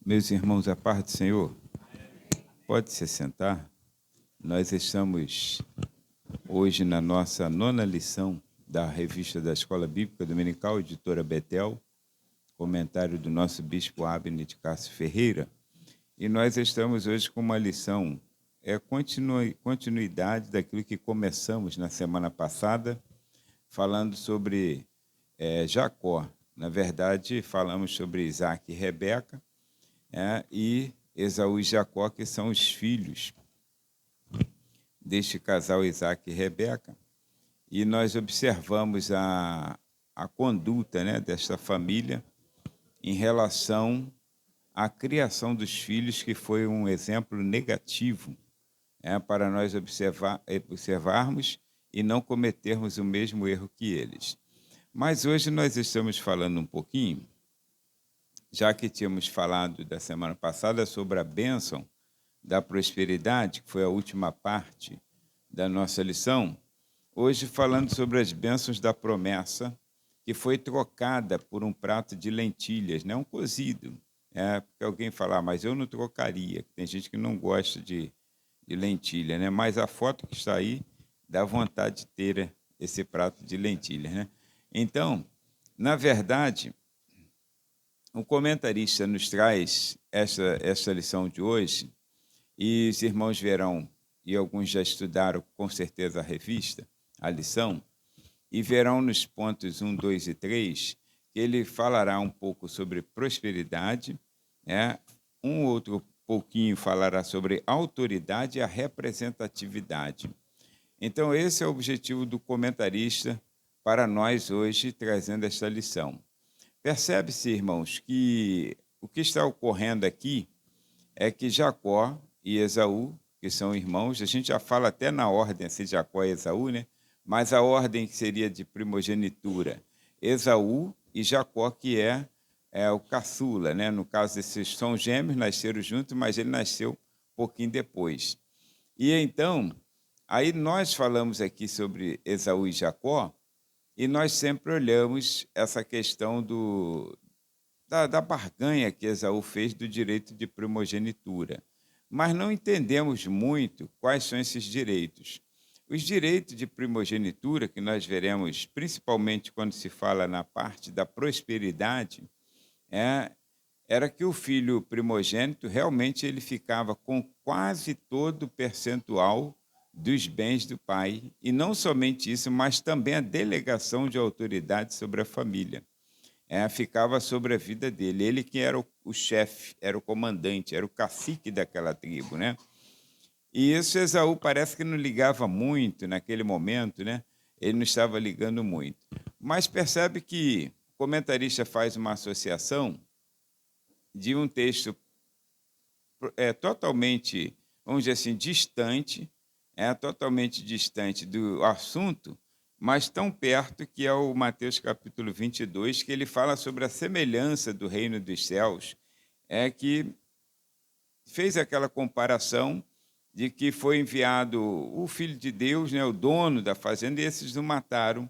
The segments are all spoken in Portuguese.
Meus irmãos, a paz do Senhor, pode se sentar. Nós estamos hoje na nossa 9ª lição da revista da Escola Bíblica Dominical, editora Betel, comentário do nosso bispo Abner de Castro Ferreira, e nós estamos hoje com uma lição, continuidade daquilo que começamos na semana passada, falando sobre Jacó. Na verdade, falamos sobre Isaac e Rebeca, e Esaú e Jacó, que são os filhos deste casal Isaac e Rebeca, e nós observamos a conduta desta família em relação à criação dos filhos, que foi um exemplo negativo para nós observarmos e não cometermos o mesmo erro que eles. Mas hoje nós estamos falando um pouquinho, já que tínhamos falado da semana passada sobre a bênção da prosperidade, que foi a última parte da nossa lição, hoje falando sobre as bênçãos da promessa, que foi trocada por um prato de lentilhas, um cozido. Porque alguém fala, mas eu não trocaria. Tem gente que não gosta de lentilha, mas a foto que está aí dá vontade de ter esse prato de lentilhas. Então, na verdade, o comentarista nos traz essa lição de hoje, e os irmãos verão, e alguns já estudaram com certeza a revista, a lição, e verão nos pontos 1, 2 e 3, que ele falará um pouco sobre prosperidade, um outro pouquinho falará sobre autoridade e a representatividade. Então, esse é o objetivo do comentarista para nós hoje, trazendo esta lição. Percebe-se, irmãos, que o que está ocorrendo aqui é que Jacó e Esaú, que são irmãos, a gente já fala até na ordem assim, Jacó e Esaú, mas a ordem que seria de primogenitura, Esaú e Jacó, que é o caçula. No caso, esses são gêmeos, nasceram juntos, mas ele nasceu um pouquinho depois. E então, aí nós falamos aqui sobre Esaú e Jacó, e nós sempre olhamos essa questão da barganha que Esaú fez do direito de primogenitura. Mas não entendemos muito quais são esses direitos. Os direitos de primogenitura, que nós veremos principalmente quando se fala na parte da prosperidade, era que o filho primogênito realmente ele ficava com quase todo o percentual dos bens do pai, e não somente isso, mas também a delegação de autoridade sobre a família. Ficava sobre a vida dele. Ele que era o chefe, era o comandante, era o cacique daquela tribo. E isso Esaú parece que não ligava muito naquele momento, ele não estava ligando muito. Mas percebe que o comentarista faz uma associação de um texto totalmente, vamos dizer assim, distante, totalmente distante do assunto, mas tão perto, que é o Mateus capítulo 22, que ele fala sobre a semelhança do reino dos céus, que fez aquela comparação de que foi enviado o Filho de Deus, o dono da fazenda, e esses não mataram.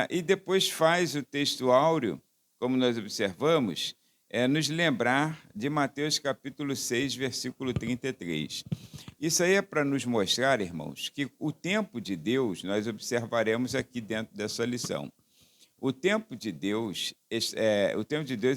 E depois faz o texto áureo, como nós observamos, nos lembrar de Mateus capítulo 6, versículo 33. Isso aí é para nos mostrar, irmãos, que o tempo de Deus, nós observaremos aqui dentro dessa lição. O tempo de Deus é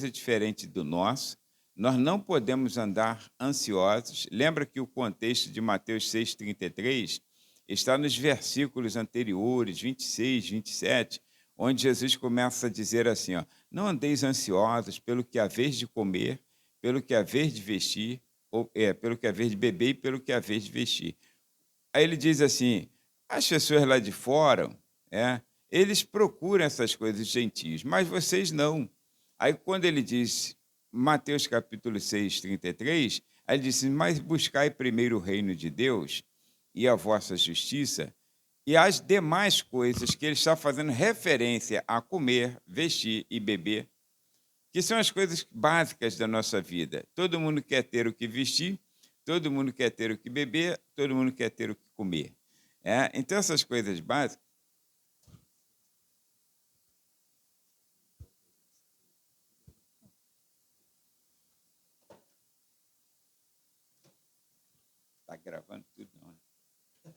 diferente do nosso. Nós não podemos andar ansiosos. Lembra que o contexto de Mateus 6,33 está nos versículos anteriores, 26, 27, onde Jesus começa a dizer assim, não andeis ansiosos pelo que haveis de comer, pelo que haveis de vestir, pelo que haveis de beber e pelo que haveis de vestir. Aí ele diz assim, as pessoas lá de fora, eles procuram essas coisas gentios, mas vocês não. Aí quando ele diz, Mateus capítulo 6, 33, aí ele diz, mas buscai primeiro o reino de Deus e a vossa justiça, e as demais coisas que ele está fazendo referência a comer, vestir e beber, que são as coisas básicas da nossa vida. Todo mundo quer ter o que vestir, todo mundo quer ter o que beber, todo mundo quer ter o que comer. Então, essas coisas básicas... gravando tudo, não. Né?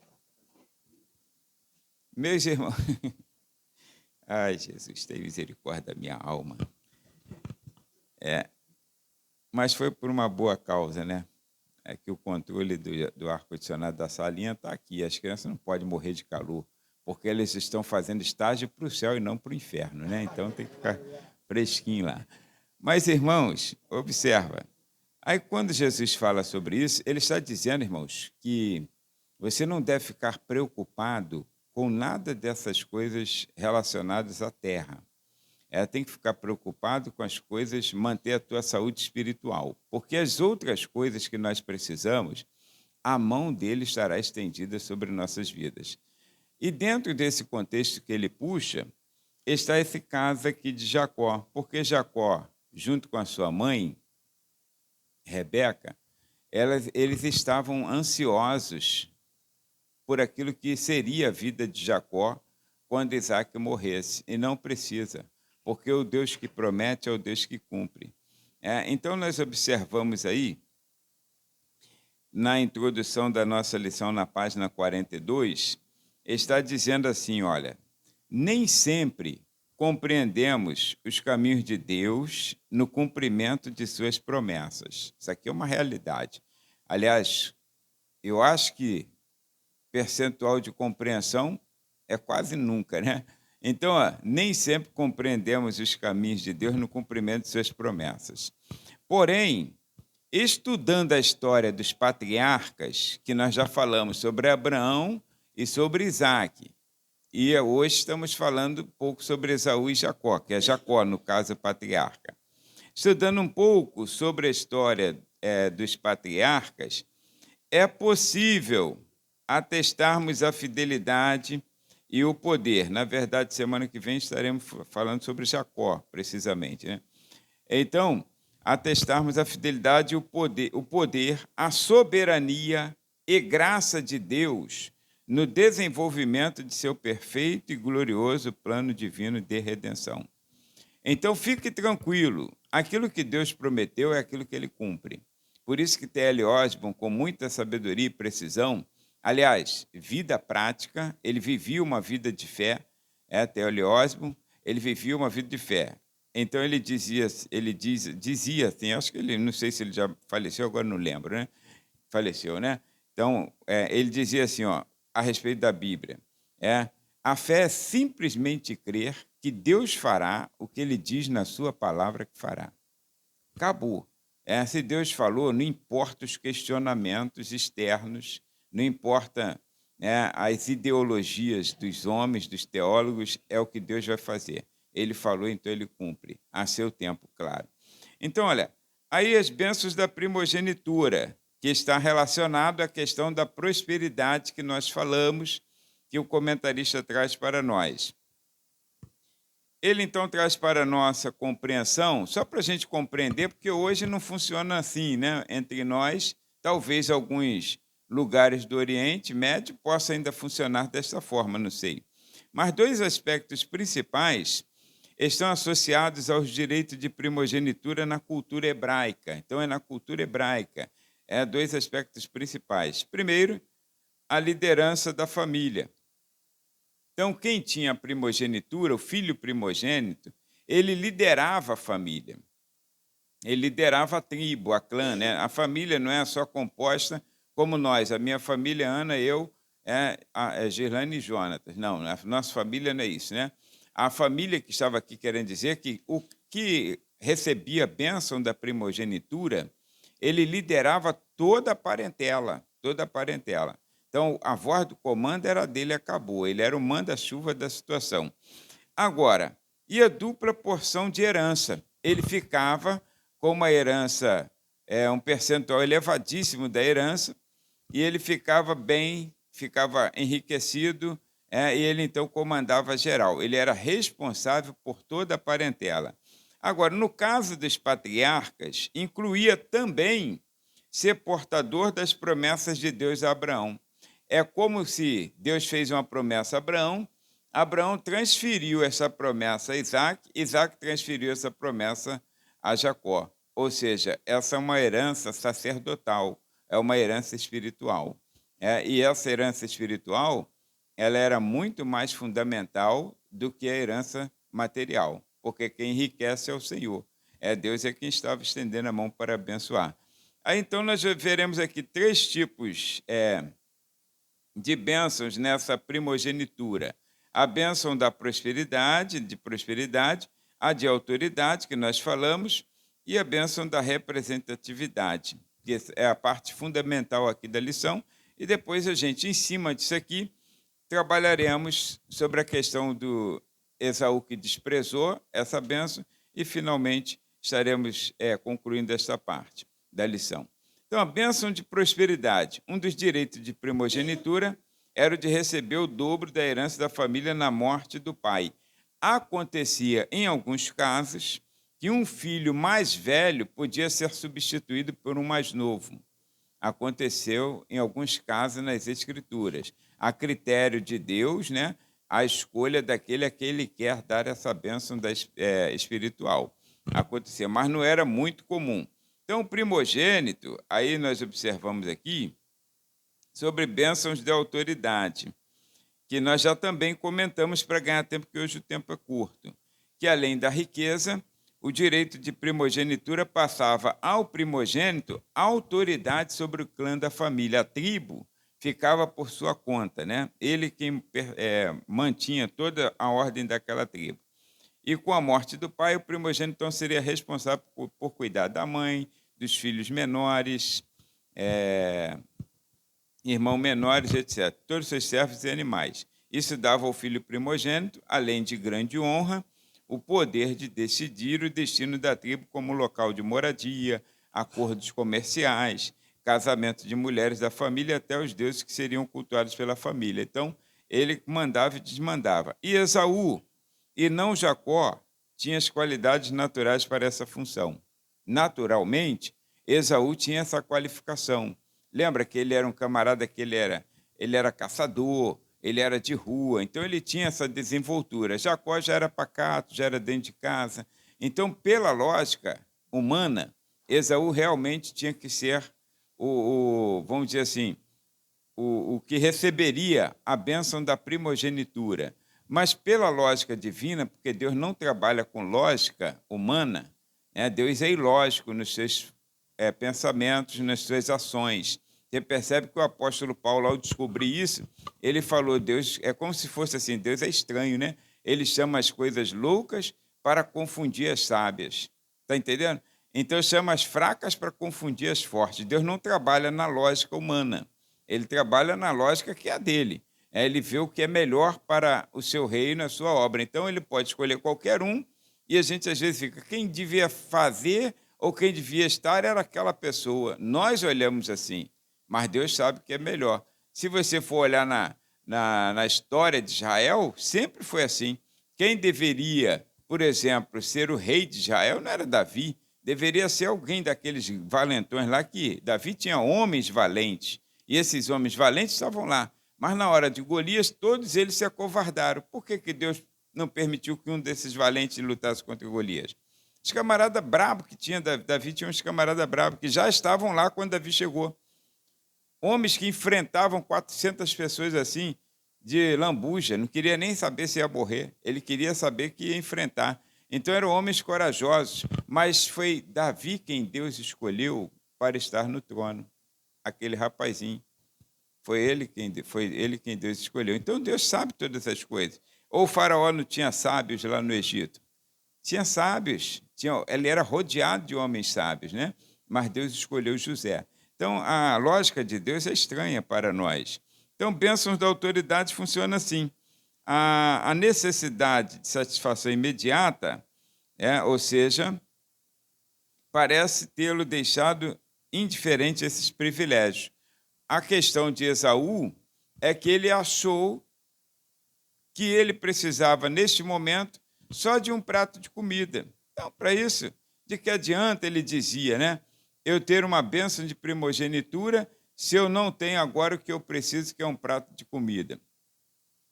Meus irmãos, ai, Jesus, tem misericórdia da minha alma. Mas foi por uma boa causa, né? É que o controle do ar-condicionado da salinha está aqui. As crianças não podem morrer de calor, porque eles estão fazendo estágio para o céu e não para o inferno, né? Então tem que ficar fresquinho lá. Mas, irmãos, observa. Aí, quando Jesus fala sobre isso, ele está dizendo, irmãos, que você não deve ficar preocupado com nada dessas coisas relacionadas à terra. Tem que ficar preocupado com as coisas, manter a tua saúde espiritual. Porque as outras coisas que nós precisamos, a mão dele estará estendida sobre nossas vidas. E dentro desse contexto que ele puxa, está esse caso aqui de Jacó. Porque Jacó, junto com a sua mãe, Rebeca, eles estavam ansiosos por aquilo que seria a vida de Jacó quando Isaac morresse. E não precisa, porque o Deus que promete é o Deus que cumpre. Então, nós observamos aí, na introdução da nossa lição, na página 42, está dizendo assim, olha, nem sempre compreendemos os caminhos de Deus no cumprimento de suas promessas. Isso aqui é uma realidade. Aliás, eu acho que percentual de compreensão é quase nunca, né? Então, nem sempre compreendemos os caminhos de Deus no cumprimento de suas promessas. Porém, estudando a história dos patriarcas, que nós já falamos sobre Abraão e sobre Isaac, e hoje estamos falando um pouco sobre Esaú e Jacó, que é Jacó, no caso, patriarca. Estudando um pouco sobre a história dos patriarcas, é possível atestarmos a fidelidade e o poder. Na verdade, semana que vem estaremos falando sobre Jacó, precisamente, né? Então, atestarmos a fidelidade e o poder, a soberania e graça de Deus no desenvolvimento de seu perfeito e glorioso plano divino de redenção. Então, fique tranquilo, aquilo que Deus prometeu é aquilo que ele cumpre. Por isso que T.L. Osborne, com muita sabedoria e precisão, aliás, vida prática, ele vivia uma vida de fé, T.L. Osborne, ele vivia uma vida de fé. Então, ele dizia assim, acho que ele, não sei se ele já faleceu, agora não lembro, né? Faleceu, né? Então, ele dizia assim, a respeito da Bíblia, a fé é simplesmente crer que Deus fará o que ele diz na sua palavra que fará. Acabou. Se Deus falou, não importa os questionamentos externos, não importa as ideologias dos homens, dos teólogos, é o que Deus vai fazer. Ele falou, então ele cumpre, a seu tempo, claro. Então, olha, aí as bênçãos da primogenitura, que está relacionado à questão da prosperidade que nós falamos, que o comentarista traz para nós. Ele, então, traz para a nossa compreensão, só para a gente compreender, porque hoje não funciona assim, né? Entre nós, talvez alguns lugares do Oriente Médio possa ainda funcionar desta forma, não sei. Mas dois aspectos principais estão associados aos direitos de primogenitura na cultura hebraica. Então, é na cultura hebraica. Dois aspectos principais. Primeiro, a liderança da família. Então, quem tinha primogenitura, o filho primogênito, ele liderava a família. Ele liderava a tribo, a clã, né? A família não é só composta como nós. A minha família, Ana, eu, Girlane e Jonatas. Não, a nossa família não é isso, né? A família que estava aqui querendo dizer que o que recebia a bênção da primogenitura, ele liderava toda a parentela, toda a parentela. Então, a voz do comando era dele, acabou. Ele era o manda-chuva da situação. Agora, e a dupla porção de herança? Ele ficava com uma herança, um percentual elevadíssimo da herança, e ele ficava bem, ficava enriquecido, e ele, então, comandava geral. Ele era responsável por toda a parentela. Agora, no caso dos patriarcas, incluía também ser portador das promessas de Deus a Abraão. É como se Deus fez uma promessa a Abraão, Abraão transferiu essa promessa a Isaac, Isaac transferiu essa promessa a Jacó. Ou seja, essa é uma herança sacerdotal, é uma herança espiritual. E essa herança espiritual, ela era muito mais fundamental do que a herança material, porque quem enriquece é o Senhor. Deus é quem estava estendendo a mão para abençoar. Aí então nós veremos aqui três tipos de bênçãos nessa primogenitura. A bênção da prosperidade, a de autoridade, que nós falamos, e a bênção da representatividade, que é a parte fundamental aqui da lição. E depois a gente, em cima disso aqui, trabalharemos sobre a questão do Esaú que desprezou essa bênção e, finalmente, estaremos concluindo esta parte da lição. Então, a bênção de prosperidade. Um dos direitos de primogenitura era o de receber o dobro da herança da família na morte do pai. Acontecia, em alguns casos, que um filho mais velho podia ser substituído por um mais novo. Aconteceu, em alguns casos, nas Escrituras. A critério de Deus, a escolha daquele a quem ele quer dar essa bênção espiritual. Acontecia, mas não era muito comum. Então, o primogênito, aí nós observamos aqui, sobre bênçãos de autoridade, que nós já também comentamos para ganhar tempo, porque hoje o tempo é curto, que além da riqueza, o direito de primogenitura passava ao primogênito a autoridade sobre o clã da família. A tribo ficava por sua conta, Ele quem mantinha toda a ordem daquela tribo. E com a morte do pai, o primogênito então seria responsável por cuidar da mãe, dos filhos menores, irmãos menores, etc. Todos os seus servos e animais. Isso dava ao filho primogênito, além de grande honra, o poder de decidir o destino da tribo como local de moradia, acordos comerciais, casamento de mulheres da família, até os deuses que seriam cultuados pela família. Então, ele mandava e desmandava. E Esaú, e não Jacó, tinha as qualidades naturais para essa função. Naturalmente, Esaú tinha essa qualificação. Lembra que ele era um camarada que ele era caçador, ele era de rua, então ele tinha essa desenvoltura. Jacó já era pacato, já era dentro de casa. Então, pela lógica humana, Esaú realmente tinha que ser vamos dizer assim, o que receberia a bênção da primogenitura. Mas pela lógica divina, porque Deus não trabalha com lógica humana, Deus é ilógico nos seus pensamentos, nas suas ações. Você percebe que o apóstolo Paulo, ao descobrir isso, ele falou, Deus é como se fosse assim, Deus é estranho, Ele chama as coisas loucas para confundir as sábias. Está entendendo? Então, chama as fracas para confundir as fortes. Deus não trabalha na lógica humana. Ele trabalha na lógica que é a dele. Ele vê o que é melhor para o seu reino, a sua obra. Então, ele pode escolher qualquer um, e a gente, às vezes, fica, quem devia fazer ou quem devia estar era aquela pessoa. Nós olhamos assim, mas Deus sabe que é melhor. Se você for olhar na história de Israel, sempre foi assim. Quem deveria, por exemplo, ser o rei de Israel não era Davi, deveria ser alguém daqueles valentões lá, que Davi tinha homens valentes, e esses homens valentes estavam lá. Mas na hora de Golias, todos eles se acovardaram. Por que Deus não permitiu que um desses valentes lutasse contra Golias? Os camaradas bravos que tinha, Davi tinha uns camaradas bravos que já estavam lá quando Davi chegou. Homens que enfrentavam 400 pessoas assim, de lambuja, não queria nem saber se ia morrer, ele queria saber que ia enfrentar. Então eram homens corajosos, mas foi Davi quem Deus escolheu para estar no trono, aquele rapazinho. Foi ele quem Deus escolheu. Então Deus sabe todas essas coisas. Ou o faraó não tinha sábios lá no Egito? Tinha sábios, ele era rodeado de homens sábios, mas Deus escolheu José. Então, a lógica de Deus é estranha para nós. Então, bênçãos da autoridade funciona assim. A necessidade de satisfação imediata, ou seja, parece tê-lo deixado indiferente a esses privilégios. A questão de Esaú é que ele achou que ele precisava, neste momento, só de um prato de comida. Então, para isso, de que adianta, ele dizia, eu ter uma bênção de primogenitura se eu não tenho agora o que eu preciso, que é um prato de comida?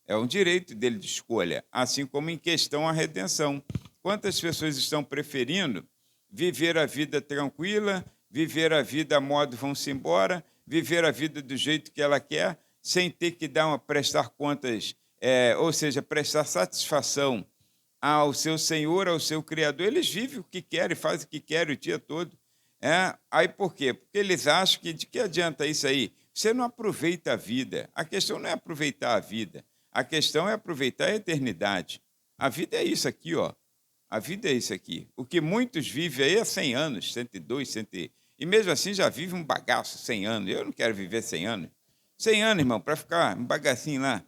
É um direito dele de escolha, assim como em questão a redenção. Quantas pessoas estão preferindo viver a vida tranquila, viver a vida a modo vão-se embora, viver a vida do jeito que ela quer, sem ter que prestar contas, ou seja, prestar satisfação ao seu Senhor, ao seu Criador. Eles vivem o que querem, fazem o que querem o dia todo. Aí por quê? Porque eles acham que de que adianta isso aí? Você não aproveita a vida. A questão não é aproveitar a vida. A questão é aproveitar a eternidade. A vida é isso aqui, ó. A vida é isso aqui. O que muitos vivem aí é 100 anos, 102, 100... E mesmo assim já vive um bagaço 100 anos. Eu não quero viver 100 anos. 100 anos, irmão, para ficar um bagacinho lá.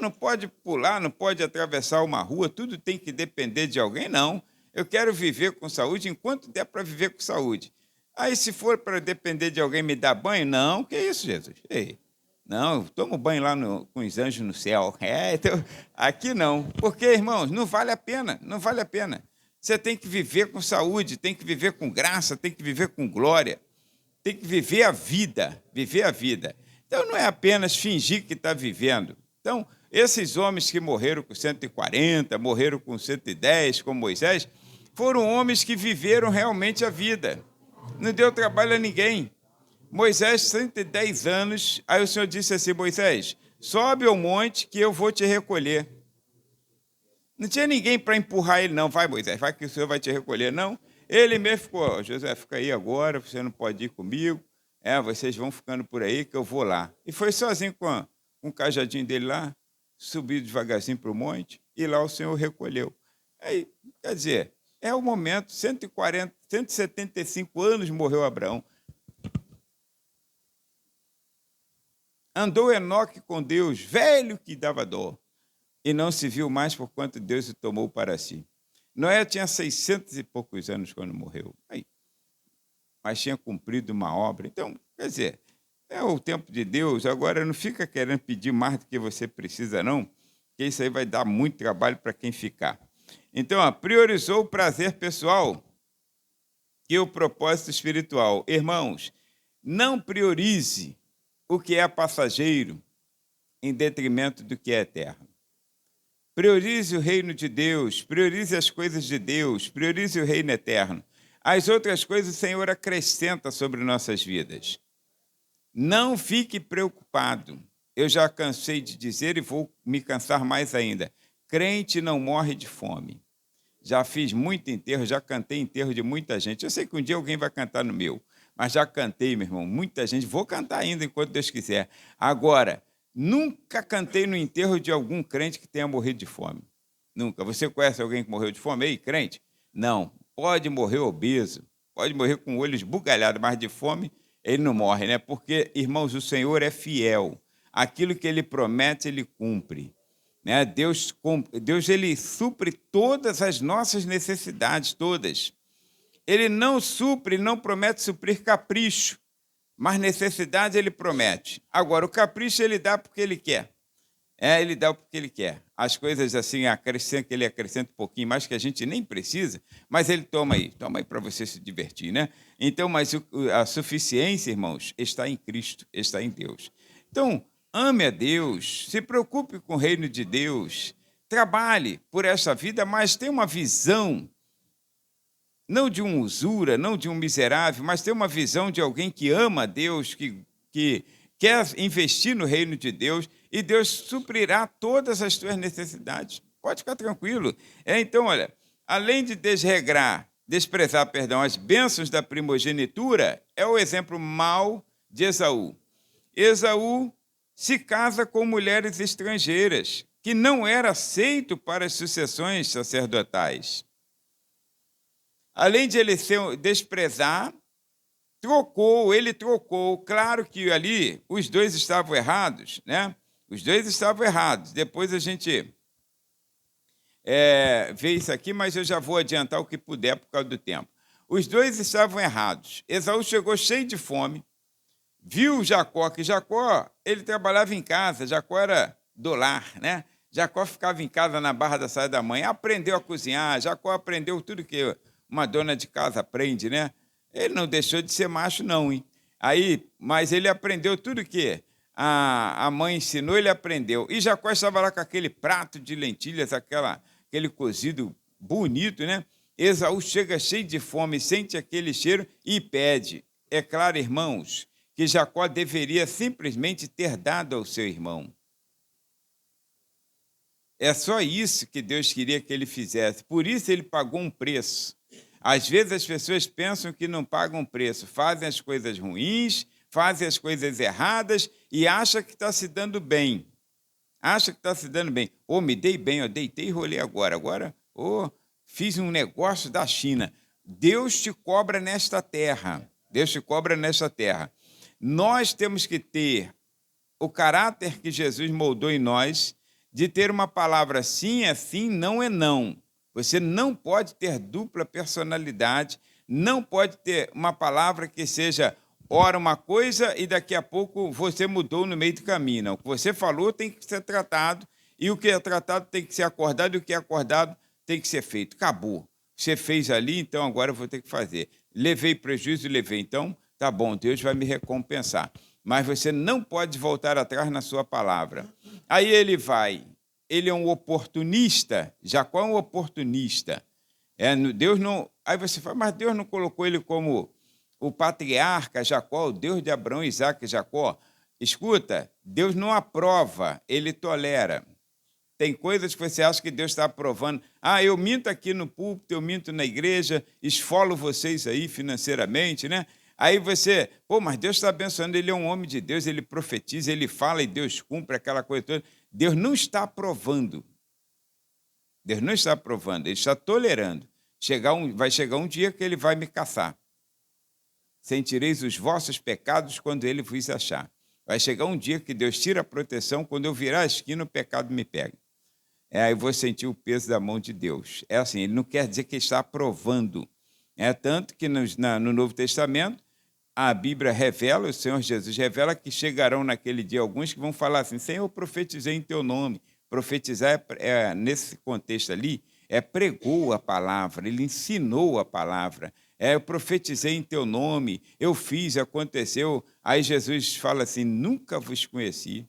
Não pode pular, não pode atravessar uma rua, tudo tem que depender de alguém, não. Eu quero viver com saúde enquanto der para viver com saúde. Aí, se for para depender de alguém me dar banho, não, que isso, Jesus? Ei, não, eu tomo banho lá com os anjos no céu. Então, aqui não. Porque, irmãos, não vale a pena, não vale a pena. Você tem que viver com saúde, tem que viver com graça, tem que viver com glória, tem que viver a vida, viver a vida. Então, não é apenas fingir que está vivendo. Então, esses homens que morreram com 140, morreram com 110, como Moisés, foram homens que viveram realmente a vida. Não deu trabalho a ninguém. Moisés, 110 anos, aí o Senhor disse assim, Moisés, sobe ao monte que eu vou te recolher. Não tinha ninguém para empurrar ele, não. Vai, Moisés, vai que o Senhor vai te recolher, não. Ele mesmo ficou, José, fica aí agora, você não pode ir comigo. Vocês vão ficando por aí que eu vou lá. E foi sozinho com o cajadinho dele lá, subiu devagarzinho para o monte, e lá o Senhor recolheu. Aí, quer dizer, é o momento, 175 anos morreu Abraão. Andou Enoque com Deus, velho que dava dor, e não se viu mais por quanto Deus o tomou para si. Noé tinha 600 e poucos anos quando morreu, mas tinha cumprido uma obra. Então, quer dizer, é o tempo de Deus. Agora, não fica querendo pedir mais do que você precisa, não, porque isso aí vai dar muito trabalho para quem ficar. Então, priorizou o prazer pessoal e o propósito espiritual. Irmãos, não priorize o que é passageiro em detrimento do que é eterno. Priorize o reino de Deus, priorize as coisas de Deus, priorize o reino eterno. As outras coisas o Senhor acrescenta sobre nossas vidas. Não fique preocupado. Eu já cansei de dizer e vou me cansar mais ainda. Crente não morre de fome. Já fiz muito enterro, já cantei enterro de muita gente. Eu sei que um dia alguém vai cantar no meu, mas já cantei, meu irmão, muita gente. Vou cantar ainda enquanto Deus quiser. Agora, nunca cantei no enterro de algum crente que tenha morrido de fome. Nunca. Você conhece alguém que morreu de fome? Ei, crente? Não. Pode morrer obeso, pode morrer com o olho esbugalhado, mas de fome ele não morre, né? Porque, irmãos, o Senhor é fiel. Aquilo que Ele promete, Ele cumpre. Né? Deus ele supre todas as nossas necessidades, todas. Ele não supre, não promete suprir capricho, mas necessidade Ele promete. Agora, o capricho Ele dá porque Ele quer. Ele dá porque Ele quer. As coisas assim, Ele acrescenta um pouquinho mais que a gente nem precisa, mas Ele toma aí para você se divertir, né? Então, mas a suficiência, irmãos, está em Cristo, está em Deus. Então, ame a Deus, se preocupe com o reino de Deus, trabalhe por essa vida, mas tenha uma visão, não de um usura, não de um miserável, mas tenha uma visão de alguém que ama a Deus, que quer investir no reino de Deus, e Deus suprirá todas as tuas necessidades. Pode ficar tranquilo. Então, olha, além de desprezar as bênçãos da primogenitura, é o exemplo mau de Esaú. Esaú se casa com mulheres estrangeiras, que não era aceito para as sucessões sacerdotais. Além de ele desprezar, ele trocou. Claro que ali os dois estavam errados, né? Os dois estavam errados. Depois a gente vê isso aqui, mas eu já vou adiantar o que puder por causa do tempo. Os dois estavam errados. Esaú chegou cheio de fome, viu Jacó, que Jacó, ele trabalhava em casa, Jacó era do lar, né? Jacó ficava em casa na barra da saia da mãe, aprendeu a cozinhar, Jacó aprendeu tudo que uma dona de casa aprende, né? Ele não deixou de ser macho, não, hein? Mas ele aprendeu tudo que a mãe ensinou, ele aprendeu. E Jacó estava lá com aquele prato de lentilhas, aquele cozido bonito, né? Esaú chega cheio de fome, sente aquele cheiro e pede. É claro, irmãos, que Jacó deveria simplesmente ter dado ao seu irmão. É só isso que Deus queria que ele fizesse. Por isso ele pagou um preço. Às vezes as pessoas pensam que não pagam preço, fazem as coisas ruins, fazem as coisas erradas e acham que está se dando bem. Acha que está se dando bem. Me dei bem, eu deitei e rolei agora. Fiz um negócio da China. Deus te cobra nesta terra. Deus te cobra nesta terra. Nós temos que ter o caráter que Jesus moldou em nós, de ter uma palavra sim é sim, não é não. Você não pode ter dupla personalidade, não pode ter uma palavra que seja ora uma coisa e daqui a pouco você mudou no meio do caminho. Não. O que você falou tem que ser tratado, e o que é tratado tem que ser acordado, e o que é acordado tem que ser feito. Acabou. Você fez ali, então agora eu vou ter que fazer. Levei prejuízo, levei. Então, tá bom, Deus vai me recompensar. Mas você não pode voltar atrás na sua palavra. Aí ele vai. Ele é um oportunista. Jacó é um oportunista. Deus não. Aí você fala, mas Deus não colocou ele como o patriarca Jacó, o Deus de Abraão, Isaac e Jacó? Escuta, Deus não aprova, ele tolera. Tem coisas que você acha que Deus está aprovando. Eu minto aqui no púlpito, eu minto na igreja, esfolo vocês aí financeiramente, né? Aí você, mas Deus está abençoando, ele é um homem de Deus, ele profetiza, ele fala e Deus cumpre aquela coisa toda. Deus não está aprovando. Deus não está aprovando, ele está tolerando. Vai chegar um dia que ele vai me caçar. Sentireis os vossos pecados quando ele vos achar. Vai chegar um dia que Deus tira a proteção, quando eu virar a esquina, o pecado me pega. Aí eu vou sentir o peso da mão de Deus. É assim, ele não quer dizer que está aprovando. Tanto que no Novo Testamento, a Bíblia revela, o Senhor Jesus revela que chegarão naquele dia alguns que vão falar assim, Senhor, eu profetizei em teu nome. Profetizar, nesse contexto ali, pregou a palavra, ele ensinou a palavra. Eu profetizei em teu nome, eu fiz, aconteceu. Aí Jesus fala assim, nunca vos conheci,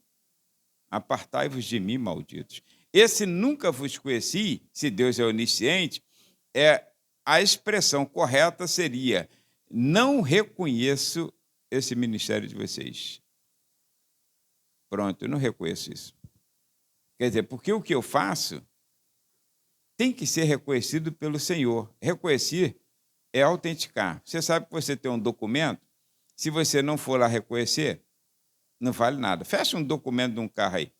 apartai-vos de mim, malditos. Esse nunca vos conheci, se Deus é onisciente, a expressão correta seria, não reconheço esse ministério de vocês. Pronto, eu não reconheço isso. Quer dizer, porque o que eu faço tem que ser reconhecido pelo Senhor. Reconhecer é autenticar. Você sabe que você tem um documento, se você não for lá reconhecer, não vale nada. Fecha um documento de um carro aí.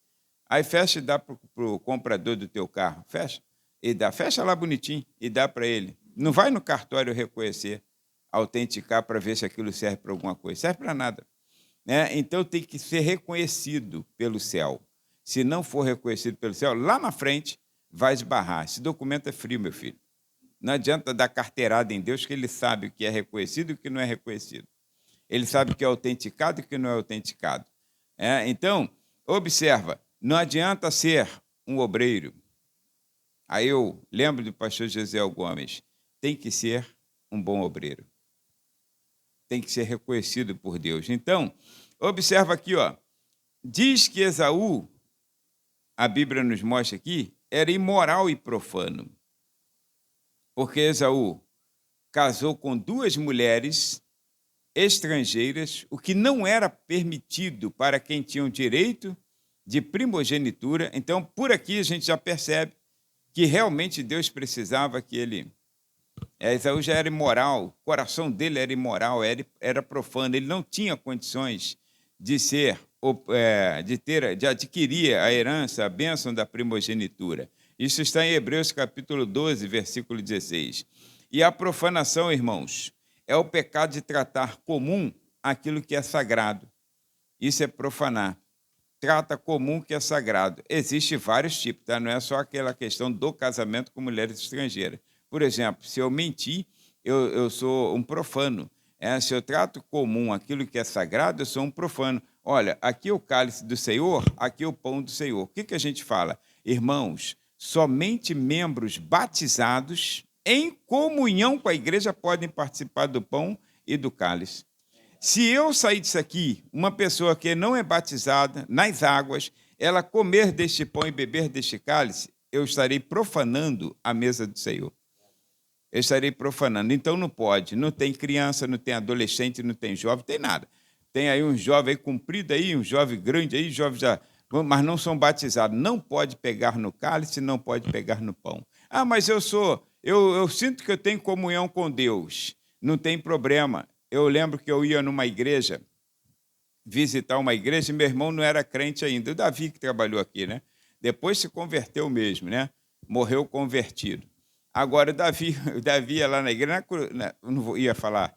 Aí fecha e dá para o comprador do teu carro. Fecha e dá. Fecha lá bonitinho e dá para ele. Não vai no cartório reconhecer, autenticar para ver se aquilo serve para alguma coisa. Serve para nada. Então tem que ser reconhecido pelo céu. Se não for reconhecido pelo céu, lá na frente vai esbarrar. Esse documento é frio, meu filho. Não adianta dar carteirada em Deus, que ele sabe o que é reconhecido e o que não é reconhecido. Ele sabe o que é autenticado e o que não é autenticado. Então, observa, não adianta ser um obreiro. Aí eu lembro do pastor José Gomes, tem que ser um bom obreiro. Tem que ser reconhecido por Deus. Então, observa aqui, diz que Esaú, a Bíblia nos mostra aqui, era imoral e profano. Porque Esaú casou com 2 mulheres estrangeiras, o que não era permitido para quem tinha o direito de primogenitura. Então, por aqui a gente já percebe que realmente Deus precisava que ele... Esaú já era imoral, o coração dele era imoral, era profano, ele não tinha condições de de adquirir a herança, a bênção da primogenitura. Isso está em Hebreus capítulo 12, versículo 16. E a profanação, irmãos, é o pecado de tratar comum aquilo que é sagrado. Isso é profanar. Trata comum que é sagrado. Existem vários tipos, tá? Não é só aquela questão do casamento com mulheres estrangeiras. Por exemplo, se eu mentir, eu sou um profano. Se eu trato comum aquilo que é sagrado, eu sou um profano. Olha, aqui é o cálice do Senhor, aqui é o pão do Senhor. O que a gente fala? Irmãos, somente membros batizados em comunhão com a igreja podem participar do pão e do cálice. Se eu sair disso aqui, uma pessoa que não é batizada nas águas, ela comer deste pão e beber deste cálice, eu estarei profanando a mesa do Senhor. eu estarei profanando. Então não pode, não tem criança, não tem adolescente, não tem jovem, tem nada. Tem aí um jovem aí comprido aí, um jovem grande aí, jovem já, mas não são batizados. Não pode pegar no cálice, não pode pegar no pão. Ah, mas eu sinto que eu tenho comunhão com Deus. Não tem problema. Eu lembro que eu ia numa igreja, visitar uma igreja, e meu irmão não era crente ainda. O Davi que trabalhou aqui, né? Depois se converteu mesmo, né? Morreu convertido. Agora, o Davi ia lá na igreja, eu não ia falar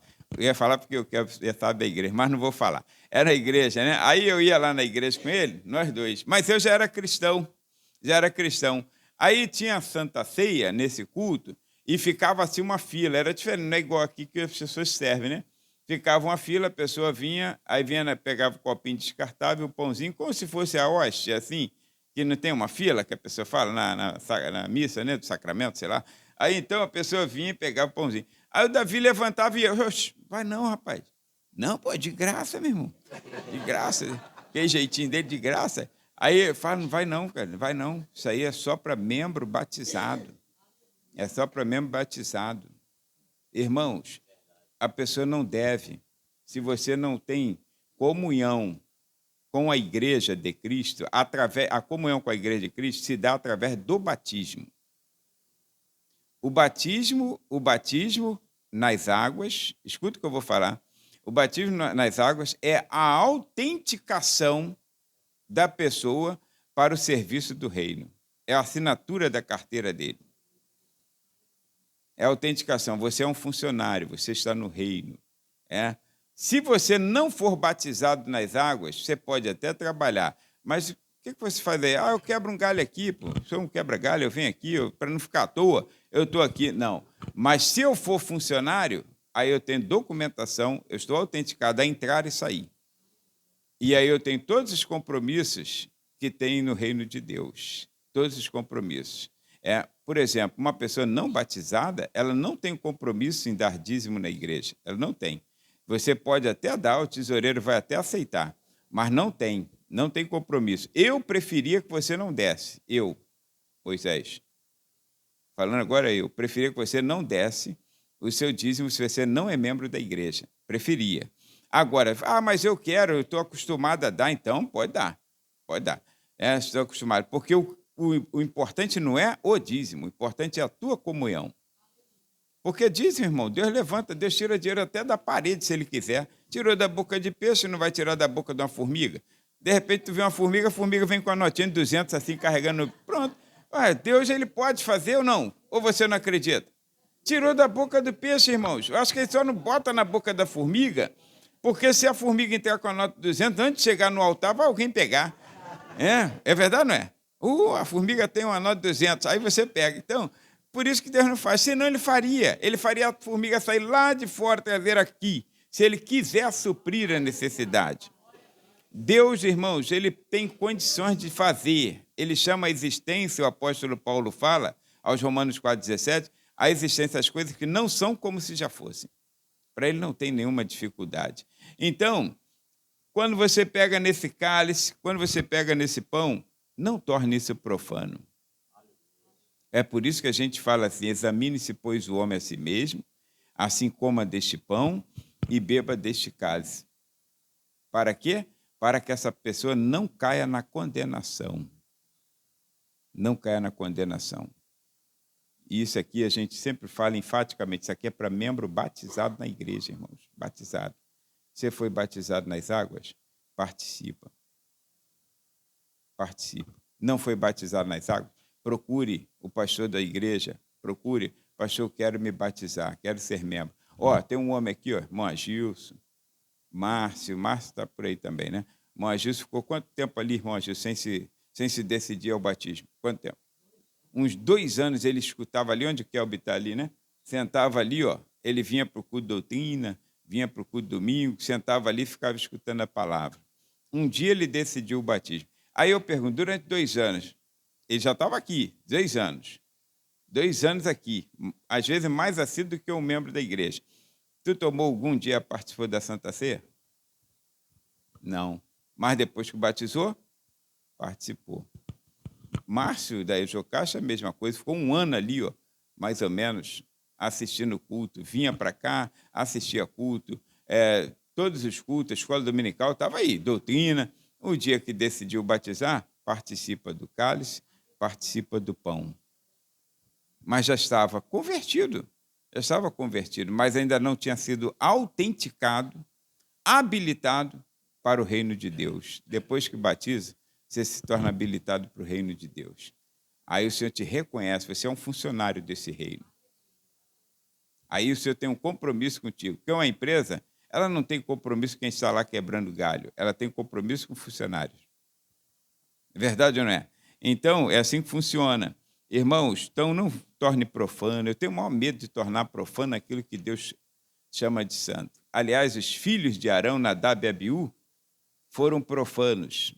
porque eu quero estar da igreja, mas não vou falar. Era a igreja, né? Aí eu ia lá na igreja com ele, nós dois. Mas eu já era cristão. Aí tinha a Santa Ceia nesse culto e ficava assim uma fila. Era diferente, não é igual aqui que as pessoas servem, né? Ficava uma fila, a pessoa vinha, aí vinha, né, pegava o copinho descartável, o pãozinho, como se fosse a hóstia, assim, que não tem uma fila, que a pessoa fala na missa, né, do sacramento, sei lá. Aí, então, a pessoa vinha e pegava o pãozinho. Aí o Davi levantava e ia, vai não, rapaz. Não, pô, de graça, meu irmão. De graça. Aquele jeitinho dele de graça. Aí eu falo, não vai não, cara, não vai não. Isso aí é só para membro batizado. É só para membro batizado. Irmãos, a pessoa não deve, se você não tem comunhão com a igreja de Cristo, a comunhão com a igreja de Cristo se dá através do batismo. O batismo nas águas, escuta o que eu vou falar, o batismo nas águas é a autenticação da pessoa para o serviço do reino. É a assinatura da carteira dele. É a autenticação. Você é um funcionário, você está no reino. Se você não for batizado nas águas, você pode até trabalhar. Mas o que você faz aí? Eu quebro um galho aqui, pô. Sou um quebra-galho, eu venho aqui, para não ficar à toa, eu estou aqui. Não. Mas se eu for funcionário, aí eu tenho documentação, eu estou autenticado a entrar e sair. E aí eu tenho todos os compromissos que tem no reino de Deus. Todos os compromissos. Por exemplo, uma pessoa não batizada, ela não tem compromisso em dar dízimo na igreja. Ela não tem. Você pode até dar, o tesoureiro vai até aceitar, mas não tem compromisso. Eu preferia que você não desse. Eu, Moisés, falando agora eu, preferia que você não desse o seu dízimo se você não é membro da igreja. Preferia. Agora, mas eu quero, eu estou acostumado a dar, então pode dar. Estou acostumado, porque o importante não é o dízimo, o importante é a tua comunhão. Porque dízimo, irmão, Deus levanta, Deus tira dinheiro até da parede, se Ele quiser. Tirou da boca de peixe, não vai tirar da boca de uma formiga. De repente, tu vê uma formiga, a formiga vem com a notinha de 200, assim, carregando. Pronto. Deus, Ele pode fazer ou não? Ou você não acredita? Tirou da boca do peixe, irmãos. Eu acho que Ele só não bota na boca da formiga, porque se a formiga entrar com a nota de 200, antes de chegar no altar, vai alguém pegar. É verdade, não é? A formiga tem uma nota de 200, aí você pega. Então, por isso que Deus não faz. Senão Ele faria a formiga sair lá de fora, trazer aqui, se Ele quiser suprir a necessidade. Deus, irmãos, Ele tem condições de fazer. Ele chama a existência, o apóstolo Paulo fala, aos Romanos 4,17, a existência das coisas que não são como se já fossem. Para Ele não tem nenhuma dificuldade. Então, quando você pega nesse cálice, quando você pega nesse pão, não torne isso profano. É por isso que a gente fala assim, examine-se, pois, o homem a si mesmo, assim coma deste pão e beba deste cálice. Para quê? Para que essa pessoa não caia na condenação. Não caia na condenação. E isso aqui a gente sempre fala enfaticamente, isso aqui é para membro batizado na igreja, irmãos, batizado. Você foi batizado nas águas? Participa. Não foi batizado nas águas? Procure o pastor da igreja, pastor, eu quero me batizar, quero ser membro. Tem um homem aqui, irmão Agilson, Márcio está por aí também, né? Irmão Agilson ficou quanto tempo ali, irmão Agilson, sem se decidir ao batismo? Quanto tempo? Uns 2 anos ele escutava ali, onde Kelby está ali, né? Sentava ali, ele vinha para o culto de doutrina, vinha para o culto de domingo, sentava ali e ficava escutando a palavra. Um dia ele decidiu o batismo. Aí eu pergunto, durante 2 anos, ele já estava aqui, 2 anos. 2 anos aqui, às vezes mais assíduo do que um membro da igreja. Tu tomou algum dia, participou da Santa Ceia? Não. Mas depois que batizou, participou. Márcio da Ejocacha, a mesma coisa, ficou 1 ano ali, mais ou menos, assistindo culto, vinha para cá, assistia culto, todos os cultos, a escola dominical estava aí, doutrina. O dia que decidiu batizar, participa do cálice, participa do pão. Mas já estava convertido, mas ainda não tinha sido autenticado, habilitado para o reino de Deus. Depois que batiza, você se torna habilitado para o reino de Deus. Aí o Senhor te reconhece, você é um funcionário desse reino. Aí o Senhor tem um compromisso contigo. Porque uma empresa, ela não tem compromisso com quem está lá quebrando galho, ela tem compromisso com funcionários. É verdade ou não é? Então, é assim que funciona. Irmãos, então não torne profano. Eu tenho o maior medo de tornar profano aquilo que Deus chama de santo. Aliás, os filhos de Arão, Nadab e Abiú, foram profanos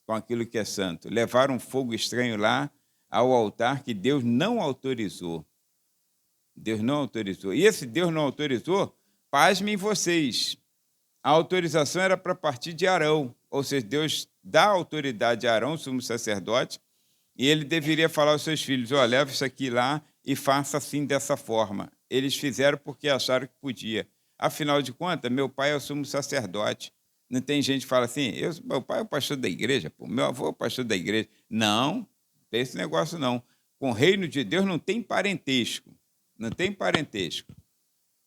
com aquilo que é santo. Levaram um fogo estranho lá ao altar que Deus não autorizou. Deus não autorizou. E esse Deus não autorizou, pasmem vocês. A autorização era para partir de Arão. Ou seja, Deus dá autoridade a Arão, sumo sacerdote, e ele deveria falar aos seus filhos, leva isso aqui lá e faça assim, dessa forma. Eles fizeram porque acharam que podia. Afinal de contas, meu pai é o sumo sacerdote. Não tem gente que fala assim, meu pai é o pastor da igreja, meu avô é o pastor da igreja. Não tem esse negócio não. Com o reino de Deus não tem parentesco. Não tem parentesco.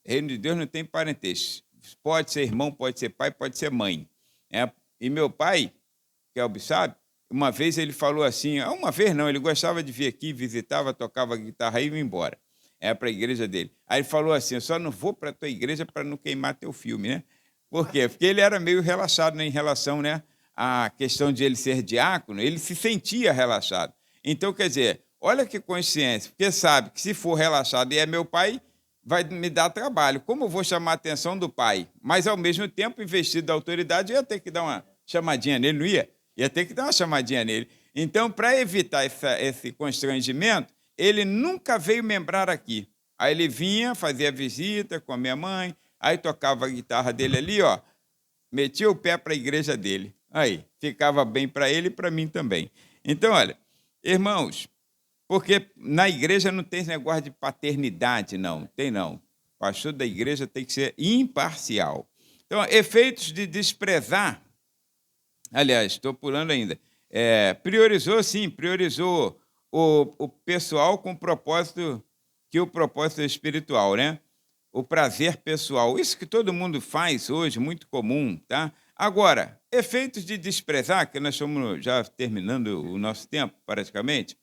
Reino de Deus não tem parentesco. Pode ser irmão, pode ser pai, pode ser mãe. E meu pai, Kelby sabe, uma vez ele falou assim, uma vez não, ele gostava de vir aqui, visitava, tocava guitarra e ia embora. Para a igreja dele. Aí ele falou assim, eu só não vou para a tua igreja para não queimar teu filme, né? Por quê? Porque ele era meio relaxado, em relação, né, à questão de ele ser diácono, ele se sentia relaxado. Então, quer dizer, olha que consciência, porque sabe que se for relaxado e é meu pai, vai me dar trabalho. Como eu vou chamar a atenção do pai? Mas, ao mesmo tempo, investido da autoridade, eu ia ter que dar uma chamadinha nele, não ia? Ia ter que dar uma chamadinha nele. Então, para evitar esse constrangimento, ele nunca veio membrar aqui. Aí ele vinha, fazia visita com a minha mãe, aí tocava a guitarra dele ali, metia o pé para a igreja dele. Aí, ficava bem para ele e para mim também. Então, olha, irmãos, porque na igreja não tem esse negócio de paternidade, não. Tem não. O pastor da igreja tem que ser imparcial. Então, efeitos de desprezar. Aliás, estou pulando ainda. Priorizou o pessoal com o propósito, que o propósito é espiritual, né? O prazer pessoal. Isso que todo mundo faz hoje, muito comum, tá? Agora, efeitos de desprezar, que nós estamos já terminando o nosso tempo, praticamente.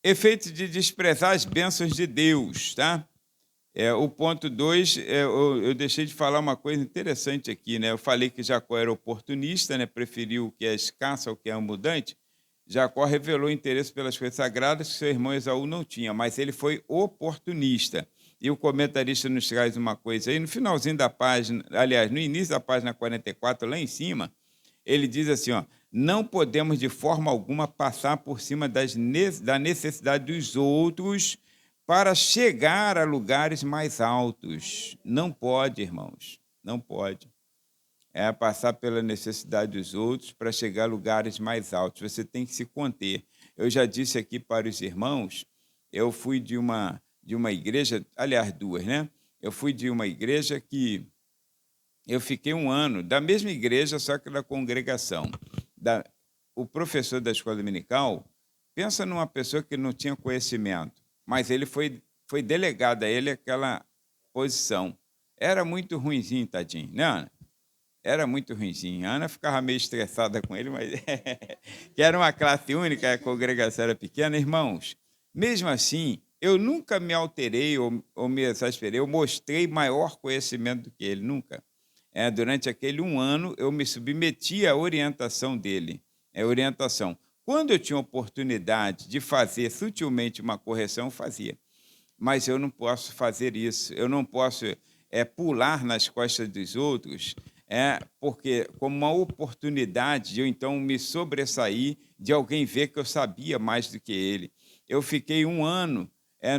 Efeitos de desprezar as bênçãos de Deus, tá? O ponto 2, eu deixei de falar uma coisa interessante aqui, né? Eu falei que Jacó era oportunista, né? Preferiu o que é escasso ao que é abundante. Jacó revelou interesse pelas coisas sagradas que seu irmão Esaú não tinha, mas ele foi oportunista. E o comentarista nos traz uma coisa aí, no finalzinho da página, aliás, no início da página 44, lá em cima, ele diz assim, não podemos de forma alguma passar por cima da necessidade dos outros para chegar a lugares mais altos. Não pode, irmãos, não pode. Passar pela necessidade dos outros para chegar a lugares mais altos. Você tem que se conter. Eu já disse aqui para os irmãos, eu fui de uma igreja, aliás, duas, né? Eu fui de uma igreja que eu fiquei 1 ano, da mesma igreja, só que da congregação. O professor da escola dominical, pensa numa pessoa que não tinha conhecimento, mas ele foi delegado a ele aquela posição. Era muito ruinzinho, tadinho, né, Ana? Era muito ruinzinho. A Ana ficava meio estressada com ele, mas que era uma classe única, a congregação era pequena. Irmãos, mesmo assim, eu nunca me alterei ou me exasperei, eu mostrei maior conhecimento do que ele, nunca. Durante aquele 1 ano, eu me submeti à orientação dele. Orientação. Quando eu tinha oportunidade de fazer sutilmente uma correção, eu fazia. Mas eu não posso fazer isso. Eu não posso pular nas costas dos outros, porque como uma oportunidade de eu, então, me sobressair, de alguém ver que eu sabia mais do que ele. Eu fiquei 1 ano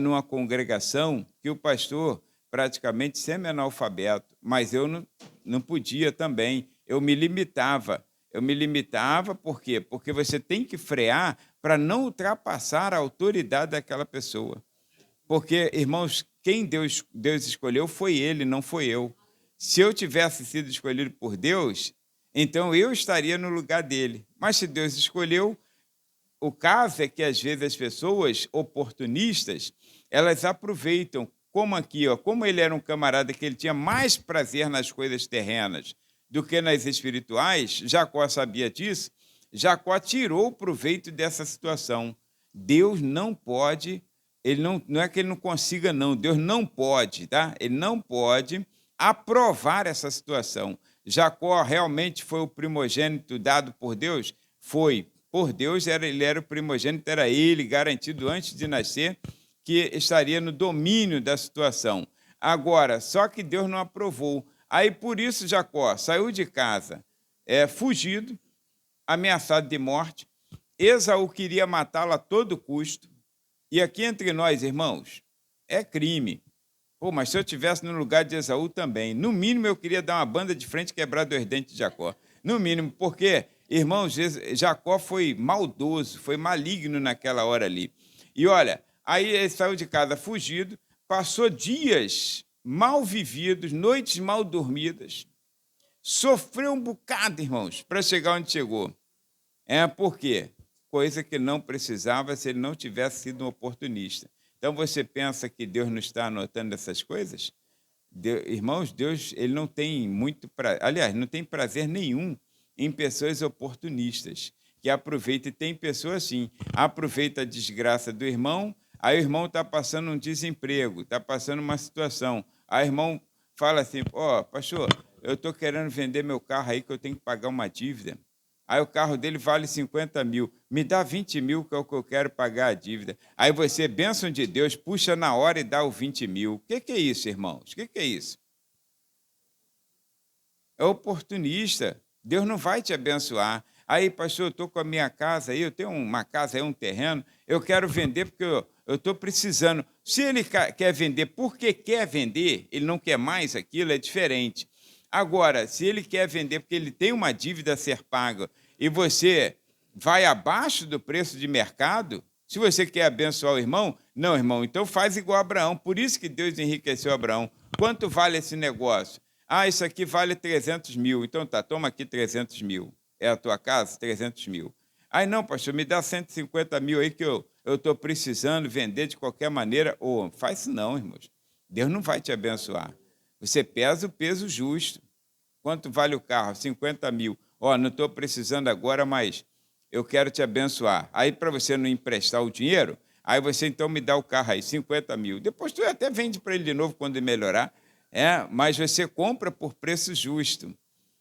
numa congregação que o pastor praticamente semi-analfabeto, mas eu não podia também, eu me limitava. Eu me limitava, por quê? Porque você tem que frear para não ultrapassar a autoridade daquela pessoa. Porque, irmãos, quem Deus escolheu foi ele, não foi eu. Se eu tivesse sido escolhido por Deus, então eu estaria no lugar dele. Mas se Deus escolheu, o caso é que, às vezes, as pessoas oportunistas, elas aproveitam, como aqui, ó, como ele era um camarada que ele tinha mais prazer nas coisas terrenas do que nas espirituais, Jacó sabia disso, Jacó tirou proveito dessa situação. Deus não pode, ele não é que ele não consiga, não, Deus não pode, tá? Ele não pode aprovar essa situação. Jacó realmente foi o primogênito dado por Deus? Foi. Por Deus, ele era o primogênito, era ele garantido antes de nascer, que estaria no domínio da situação. Agora, só que Deus não aprovou. Aí, por isso, Jacó saiu de casa, fugido, ameaçado de morte. Esaú queria matá-lo a todo custo. E aqui entre nós, irmãos, é crime. Pô, mas se eu estivesse no lugar de Esaú também, no mínimo eu queria dar uma banda de frente e quebrar dois dentes de Jacó. No mínimo, porque, irmãos, Jacó foi maldoso, foi maligno naquela hora ali. E olha, aí ele saiu de casa fugido, passou dias mal vividos, noites mal dormidas, sofreu um bocado, irmãos, para chegar onde chegou. Por quê? Coisa que não precisava se ele não tivesse sido um oportunista. Então, você pensa que Deus não está anotando essas coisas? Irmãos, Deus ele não tem aliás, não tem prazer nenhum em pessoas oportunistas, que aproveitam, e tem pessoas assim, aproveita a desgraça do irmão, aí o irmão está passando um desemprego, está passando uma situação, aí o irmão fala assim, pastor, eu estou querendo vender meu carro aí que eu tenho que pagar uma dívida. Aí o carro dele vale 50 mil. Me dá 20 mil, que é o que eu quero pagar a dívida. Aí você, bênção de Deus, puxa na hora e dá o 20 mil. O que é isso, irmãos? O que é isso? É oportunista. Deus não vai te abençoar. Aí, pastor, eu estou com a minha casa aí, eu tenho uma casa aí, um terreno, eu quero vender porque eu estou precisando. Se ele quer vender porque quer vender, ele não quer mais aquilo, é diferente. Agora, se ele quer vender porque ele tem uma dívida a ser paga e você vai abaixo do preço de mercado, se você quer abençoar o irmão, não, irmão, então faz igual a Abraão. Por isso que Deus enriqueceu Abraão. Quanto vale esse negócio? Isso aqui vale 300 mil. Então tá, toma aqui 300 mil. É a tua casa? 300 mil. Não, pastor, me dá 150 mil aí que eu estou precisando vender de qualquer maneira. Faz isso não, irmãos. Deus não vai te abençoar. Você pesa o peso justo. Quanto vale o carro? 50 mil. Não estou precisando agora, mas eu quero te abençoar. Aí, para você não emprestar o dinheiro, aí você então me dá o carro aí, 50 mil. Depois tu até vende para ele de novo quando ele melhorar. Mas você compra por preço justo.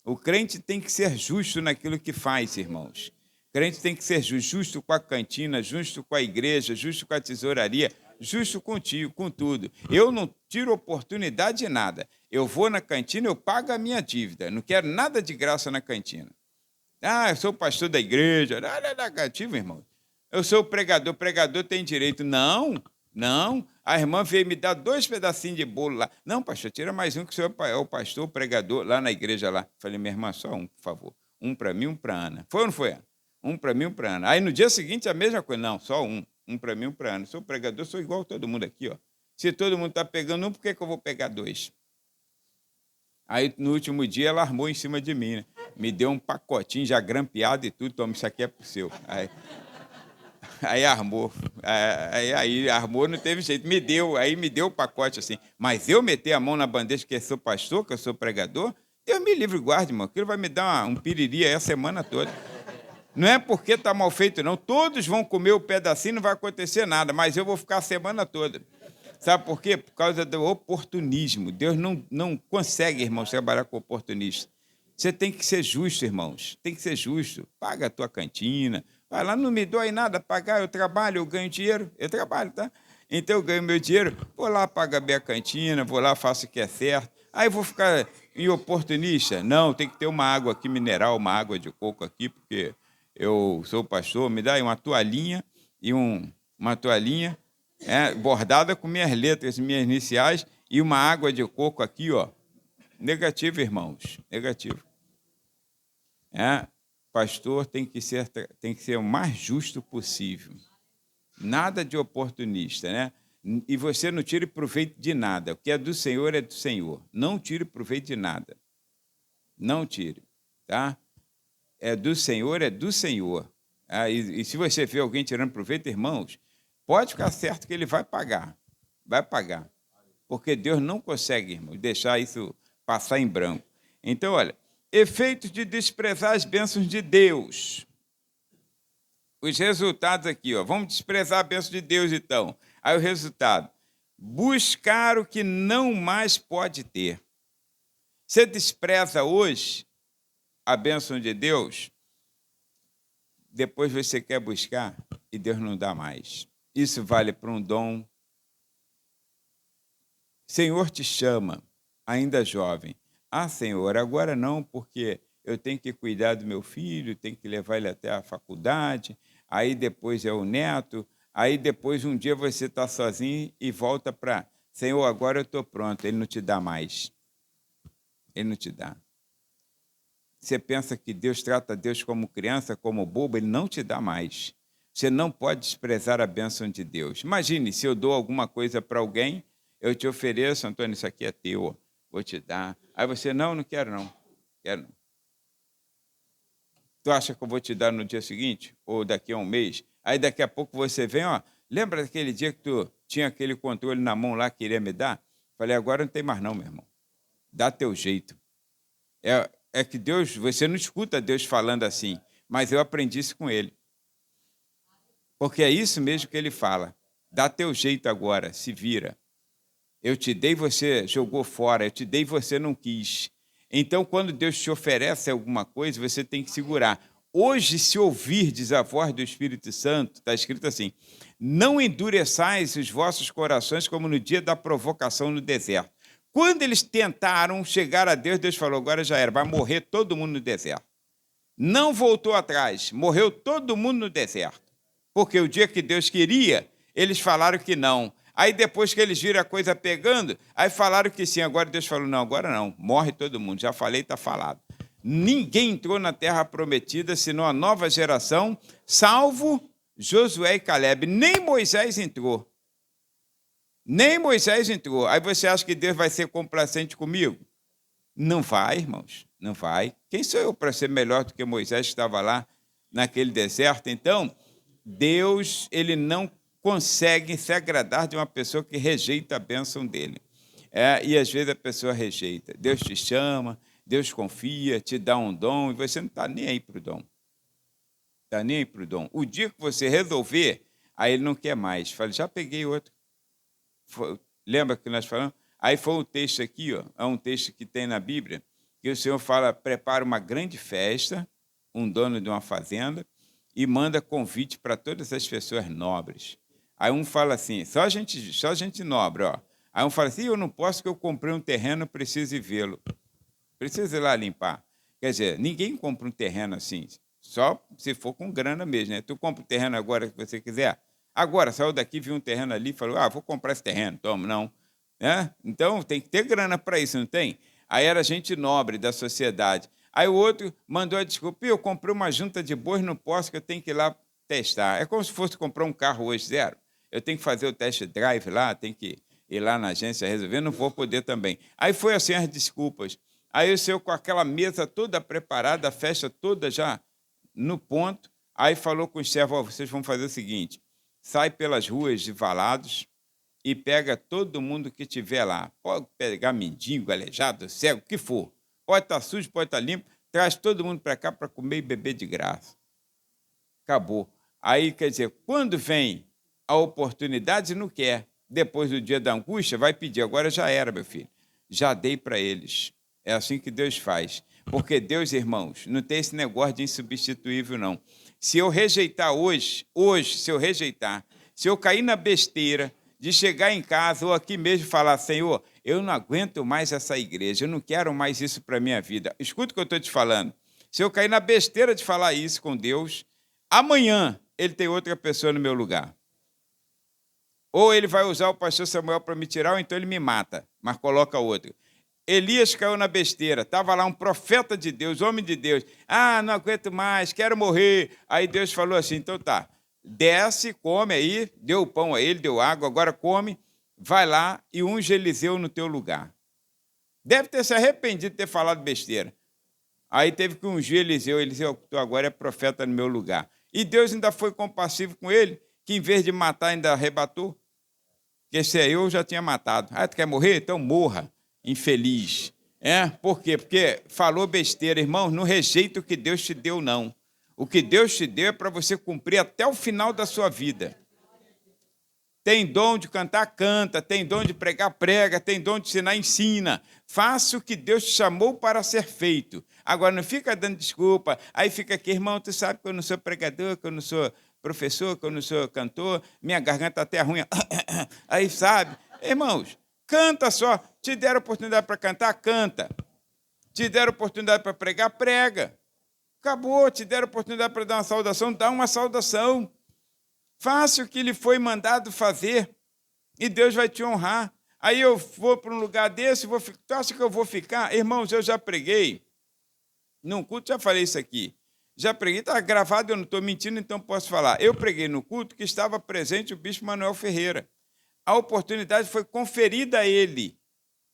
O crente tem que ser justo naquilo que faz, irmãos. O crente tem que ser justo com a cantina, justo com a igreja, justo com a tesouraria, justo contigo, com tudo. Eu não tiro oportunidade de nada. Eu vou na cantina, eu pago a minha dívida. Não quero nada de graça na cantina. Eu sou pastor da igreja. Não é negativo, irmão. Eu sou pregador tem direito. Não. A irmã veio me dar 2 pedacinhos de bolo lá. Não, pastor, tira mais um, que o senhor é o pastor, o pregador, lá na igreja lá. Falei, minha irmã, só um, por favor. Um para mim, um para Ana. Foi ou não foi, Ana? Um para mim, um para Ana. Aí no dia seguinte a mesma coisa. Não, só um. Um para mim, um para Ana. Sou pregador, sou igual a todo mundo aqui, ó. Se todo mundo está pegando um, por que eu vou pegar 2? Aí, no último dia, ela armou em cima de mim, né? Me deu um pacotinho já grampeado e tudo. Toma, isso aqui é pro seu. Aí armou. Aí armou, não teve jeito. Me deu o pacote assim. Mas eu meter a mão na bandeja que eu sou pastor, que eu sou pregador, Deus me livre e guarde, irmão. Aquilo vai me dar um piriri aí a semana toda. Não é porque está mal feito, não. Todos vão comer o pedacinho, não vai acontecer nada, mas eu vou ficar a semana toda. Sabe por quê? Por causa do oportunismo. Deus não consegue, irmãos, trabalhar com oportunista. Você tem que ser justo, irmãos. Tem que ser justo. Paga a tua cantina. Vai lá, não me dói nada pagar. Eu trabalho, eu ganho dinheiro. Eu trabalho, tá? Então eu ganho meu dinheiro, vou lá, pago a minha cantina, vou lá, faço o que é certo. Aí vou ficar em oportunista? Não, tem que ter uma água aqui mineral, uma água de coco aqui, porque eu sou pastor. Me dá aí uma toalhinha e uma toalhinha bordada com minhas letras, minhas iniciais, e uma água de coco aqui, ó. Negativo, irmãos, negativo. pastor tem que ser o mais justo possível. Nada de oportunista, né? E você não tire proveito de nada. O que é do Senhor é do Senhor. Não tire proveito de nada. Não tire, tá? É do Senhor, é do Senhor. E se você vê alguém tirando proveito, irmãos, pode ficar certo que ele vai pagar. Vai pagar. Porque Deus não consegue, irmãos, deixar isso passar em branco. Então, olha, efeitos de desprezar as bênçãos de Deus. Os resultados aqui, ó. Vamos desprezar a bênção de Deus, então. Aí o resultado: buscar o que não mais pode ter. Você despreza hoje a bênção de Deus, depois você quer buscar e Deus não dá mais. Isso vale para um dom. Senhor te chama, ainda jovem. Ah, Senhor, agora não, porque eu tenho que cuidar do meu filho, tenho que levar ele até a faculdade, aí depois é o neto, aí depois um dia você está sozinho e volta para, Senhor, agora eu estou pronto. Ele não te dá mais. Ele não te dá. Você pensa que Deus trata Deus como criança, como bobo, ele não te dá mais. Você não pode desprezar a bênção de Deus. Imagine, se eu dou alguma coisa para alguém, eu te ofereço, Antônio, isso aqui é teu, vou te dar. Aí você, não quero não. Quero não. Tu acha que eu vou te dar no dia seguinte? Ou daqui a um mês? Aí daqui a pouco você vem, ó, lembra daquele dia que tu tinha aquele controle na mão lá que queria me dar? Falei, agora não tem mais não, meu irmão. Dá teu jeito. É que Deus, você não escuta Deus falando assim, mas eu aprendi isso com ele. Porque é isso mesmo que ele fala. Dá teu jeito agora, se vira. Eu te dei, você jogou fora. Eu te dei, você não quis. Então, quando Deus te oferece alguma coisa, você tem que segurar. Hoje, se ouvirdes a voz do Espírito Santo, está escrito assim, não endureçais os vossos corações como no dia da provocação no deserto. Quando eles tentaram chegar a Deus, Deus falou, agora já era, vai morrer todo mundo no deserto. Não voltou atrás, morreu todo mundo no deserto. Porque o dia que Deus queria, eles falaram que não. Aí depois que eles viram a coisa pegando, aí falaram que sim. Agora Deus falou, não, agora não, morre todo mundo. Já falei, está falado. Ninguém entrou na terra prometida, senão a nova geração, salvo Josué e Caleb. Nem Moisés entrou. Nem Moisés entrou. Aí você acha que Deus vai ser complacente comigo? Não vai, irmãos, não vai. Quem sou eu para ser melhor do que Moisés que estava lá naquele deserto? Então, Deus, ele não consegue se agradar de uma pessoa que rejeita a bênção dele. E às vezes a pessoa rejeita. Deus te chama, Deus confia, te dá um dom e você não está nem aí para o dom. Está nem aí para o dom. O dia que você resolver, aí ele não quer mais. Fala, já peguei outro. Lembra que nós falamos? Aí foi um texto aqui, ó, é um texto que tem na Bíblia, que o Senhor fala, prepara uma grande festa, um dono de uma fazenda, e manda convite para todas as pessoas nobres. Aí um fala assim, só gente nobre, ó. Aí um fala assim, eu não posso porque eu comprei um terreno, preciso ir vê-lo. Preciso ir lá limpar. Quer dizer, ninguém compra um terreno assim, só se for com grana mesmo, né? Tu compra o terreno agora que você quiser. Agora, saiu daqui, viu um terreno ali e falou, vou comprar esse terreno, toma, não. Então, tem que ter grana para isso, não tem? Aí era gente nobre da sociedade. Aí o outro mandou a desculpa, eu comprei uma junta de bois, não posso, que eu tenho que ir lá testar. É como se fosse comprar um carro hoje, zero. Eu tenho que fazer o test drive lá, tenho que ir lá na agência resolver, não vou poder também. Aí foi assim as desculpas. Aí o senhor com aquela mesa toda preparada, a festa toda já no ponto, aí falou com os servos, vocês vão fazer o seguinte, sai pelas ruas de Valados e pega todo mundo que estiver lá. Pode pegar mendigo, aleijado, cego, o que for. Pode estar sujo, pode estar limpo. Traz todo mundo para cá para comer e beber de graça. Acabou. Aí, quer dizer, quando vem a oportunidade, não quer. Depois do dia da angústia, vai pedir. Agora já era, meu filho. Já dei para eles. É assim que Deus faz. Porque Deus, irmãos, não tem esse negócio de insubstituível, não. Se eu rejeitar hoje, se eu rejeitar, se eu cair na besteira de chegar em casa ou aqui mesmo falar, Senhor, eu não aguento mais essa igreja, eu não quero mais isso para a minha vida. Escuta o que eu estou te falando. Se eu cair na besteira de falar isso com Deus, amanhã ele tem outra pessoa no meu lugar. Ou ele vai usar o pastor Samuel para me tirar, ou então ele me mata, mas coloca outro. Elias caiu na besteira. Estava lá um profeta de Deus, homem de Deus. Ah, não aguento mais, quero morrer. Aí Deus falou assim, então tá, desce, come aí, deu o pão a ele, deu água, agora come, vai lá e unge Eliseu no teu lugar. Deve ter se arrependido de ter falado besteira. Aí teve que ungir Eliseu. Eliseu, tu agora é profeta no meu lugar. E Deus ainda foi compassivo com ele, que em vez de matar ainda arrebatou. Porque se eu já tinha matado. Ah, tu quer morrer? Então morra, infeliz. Por quê? Porque falou besteira. Irmão, não rejeita o que Deus te deu, não. O que Deus te deu é para você cumprir até o final da sua vida. Tem dom de cantar, canta. Tem dom de pregar, prega. Tem dom de ensinar, ensina. Faça o que Deus te chamou para ser feito. Agora, não fica dando desculpa. Aí fica aqui, irmão, tu sabe que eu não sou pregador, que eu não sou professor, que eu não sou cantor, minha garganta até ruim. Aí, sabe? Irmãos, canta só. Te deram oportunidade para cantar, canta. Te deram oportunidade para pregar, prega. Acabou. Te deram oportunidade para dar uma saudação, dá uma saudação. Faça o que lhe foi mandado fazer e Deus vai te honrar. Aí eu vou para um lugar desse, tu acha que eu vou ficar? Irmãos, eu já preguei. Num culto, já falei isso aqui. Já preguei, está gravado, eu não estou mentindo, então posso falar. Eu preguei no culto que estava presente o bispo Manuel Ferreira. A oportunidade foi conferida a ele,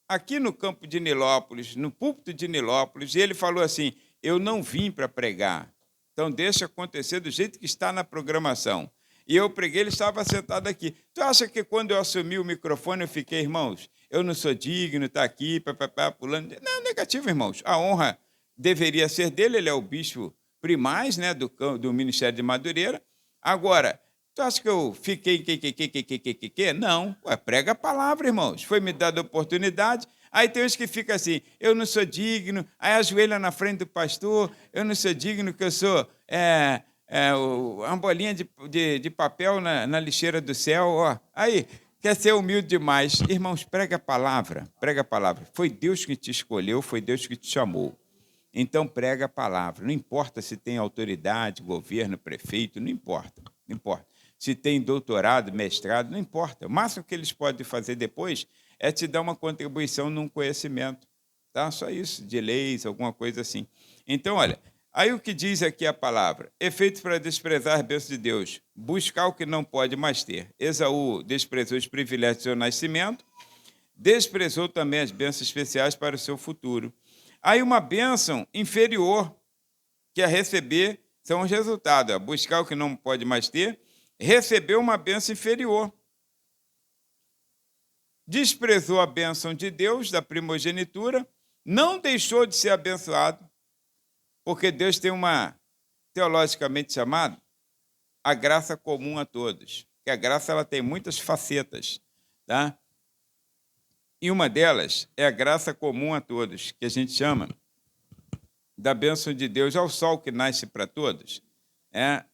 aqui no campo de Nilópolis, no púlpito de Nilópolis, e ele falou assim, eu não vim para pregar, então deixa acontecer do jeito que está na programação. E eu preguei, ele estava sentado aqui. Tu acha que quando eu assumi o microfone eu fiquei, irmãos, eu não sou digno, está aqui, pulando? Não, negativo, irmãos. A honra deveria ser dele, ele é o bispo primaz, né, do Ministério de Madureira. Agora, tu acha que eu fiquei Não, prega a palavra, irmãos. Foi me dada a oportunidade. Aí tem uns que ficam assim, eu não sou digno, aí ajoelha na frente do pastor, eu não sou digno, que eu sou uma bolinha de papel na lixeira do céu. Ó. Aí, quer ser humilde demais. Irmãos, prega a palavra, prega a palavra. Foi Deus que te escolheu, foi Deus que te chamou. Então, prega a palavra. Não importa se tem autoridade, governo, prefeito, não importa. Não importa. Se tem doutorado, mestrado, não importa. O máximo que eles podem fazer depois é te dar uma contribuição num conhecimento. Tá? Só isso, de leis, alguma coisa assim. Então, olha, aí o que diz aqui a palavra? Efeitos para desprezar a bênção de Deus. Buscar o que não pode mais ter. Esaú desprezou os privilégios do seu nascimento, desprezou também as bênçãos especiais para o seu futuro. Aí uma bênção inferior que a receber são os resultados. Buscar o que não pode mais ter, receber uma bênção inferior. Desprezou a bênção de Deus, da primogenitura, não deixou de ser abençoado, porque Deus tem uma, teologicamente chamado, a graça comum a todos. Porque a graça ela tem muitas facetas, tá? E uma delas é a graça comum a todos, que a gente chama da bênção de Deus ao sol que nasce para todos.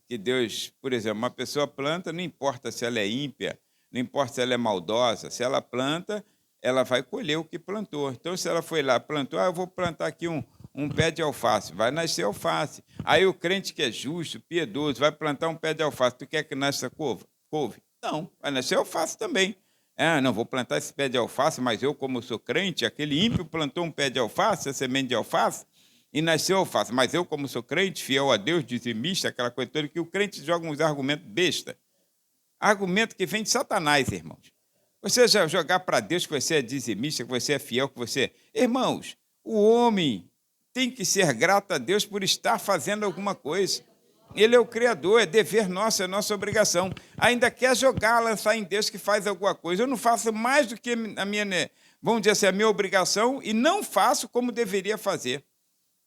Que Deus, por exemplo, uma pessoa planta, não importa se ela é ímpia, não importa se ela é maldosa, se ela planta, ela vai colher o que plantou. Então, se ela foi lá, plantou, eu vou plantar aqui um pé de alface, vai nascer alface. Aí o crente que é justo, piedoso, vai plantar um pé de alface, tu quer que nasça couve? Não, vai nascer alface também. Não vou plantar esse pé de alface, mas eu, como sou crente, aquele ímpio plantou um pé de alface, a semente de alface, e nasceu alface. Mas eu, como sou crente, fiel a Deus, dizimista, aquela coisa toda, que o crente joga uns argumentos besta. Argumento que vem de Satanás, irmãos. Você já jogar para Deus que você é dizimista, que você é fiel, que você... Irmãos, o homem tem que ser grato a Deus por estar fazendo alguma coisa. Ele é o Criador, é dever nosso, é nossa obrigação. Ainda quer jogar, lançar em Deus que faz alguma coisa. Eu não faço mais do que a minha, vamos dizer assim, a minha obrigação e não faço como deveria fazer.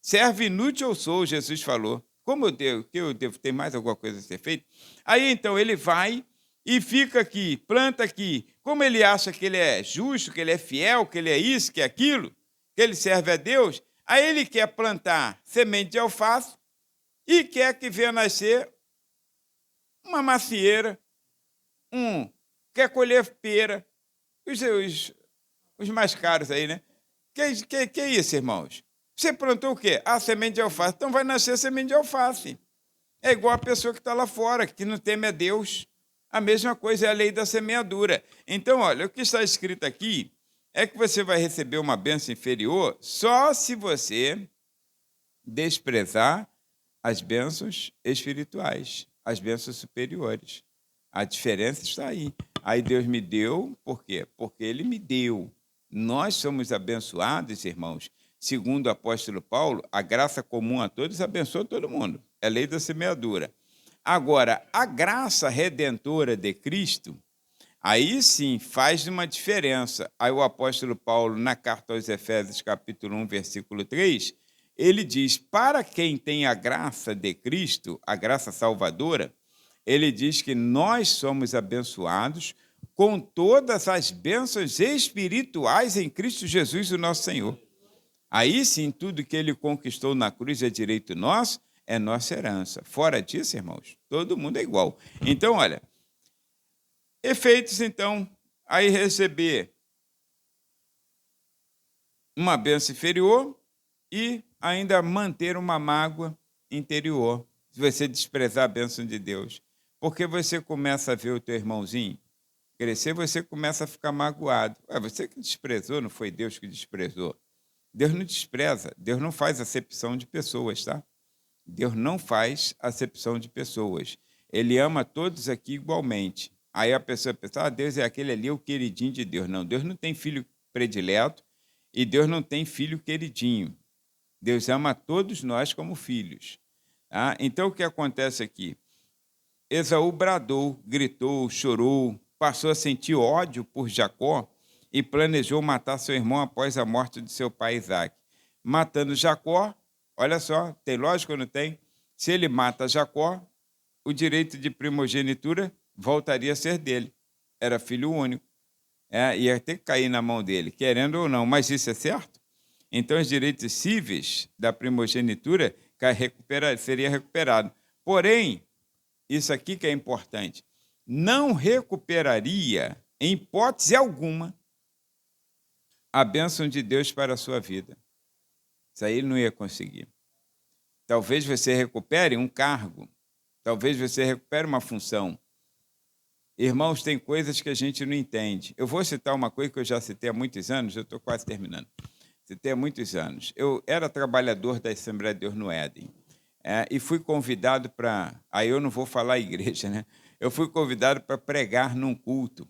Servo inútil eu sou, Jesus falou. Como eu devo ter mais alguma coisa a ser feita? Aí, então, ele vai e fica aqui, planta aqui. Como ele acha que ele é justo, que ele é fiel, que ele é isso, que é aquilo, que ele serve a Deus, aí ele quer plantar semente de alface e quer que venha nascer uma macieira, quer colher pera, os mais caros aí, né? Que é isso, irmãos? Você plantou o quê? Semente de alface. Então vai nascer semente de alface. É igual a pessoa que está lá fora, que não teme a Deus. A mesma coisa é a lei da semeadura. Então, olha, o que está escrito aqui é que você vai receber uma bênção inferior só se você desprezar as bênçãos espirituais, as bênçãos superiores. A diferença está aí. Aí Deus me deu, por quê? Porque Ele me deu. Nós somos abençoados, irmãos. Segundo o apóstolo Paulo, a graça comum a todos abençoa todo mundo. É lei da semeadura. Agora, a graça redentora de Cristo, aí sim faz uma diferença. Aí o apóstolo Paulo, na carta aos Efésios, capítulo 1, versículo 3, ele diz, para quem tem a graça de Cristo, a graça salvadora, ele diz que nós somos abençoados com todas as bênçãos espirituais em Cristo Jesus, o nosso Senhor. Aí sim, tudo que ele conquistou na cruz é direito nosso, é nossa herança. Fora disso, irmãos, todo mundo é igual. Então, olha, efeitos, então, aí receber uma bênção inferior e ainda manter uma mágoa interior, se você desprezar a bênção de Deus. Porque você começa a ver o teu irmãozinho crescer, você começa a ficar magoado. Você que desprezou, não foi Deus que desprezou. Deus não despreza, Deus não faz acepção de pessoas, tá? Deus não faz acepção de pessoas. Ele ama todos aqui igualmente. Aí a pessoa pensa, Deus é aquele ali, o queridinho de Deus. Não, Deus não tem filho predileto e Deus não tem filho queridinho. Deus ama todos nós como filhos. Tá? Então, o que acontece aqui? Esaú bradou, gritou, chorou, passou a sentir ódio por Jacó e planejou matar seu irmão após a morte de seu pai Isaque. Matando Jacó, olha só, tem lógica ou não tem? Se ele mata Jacó, o direito de primogenitura voltaria a ser dele. Era filho único. Ia ter que cair na mão dele, querendo ou não. Mas isso é certo? Então, os direitos cíveis da primogenitura seria recuperado. Porém, isso aqui que é importante, não recuperaria, em hipótese alguma, a bênção de Deus para a sua vida. Isso aí ele não ia conseguir. Talvez você recupere um cargo, talvez você recupere uma função. Irmãos, tem coisas que a gente não entende. Eu vou citar uma coisa que eu já citei há muitos anos, eu estou quase terminando. Citei há muitos anos. Eu era trabalhador da Assembleia de Deus no Éden. E fui convidado para... Aí eu não vou falar igreja, né? Eu fui convidado para pregar num culto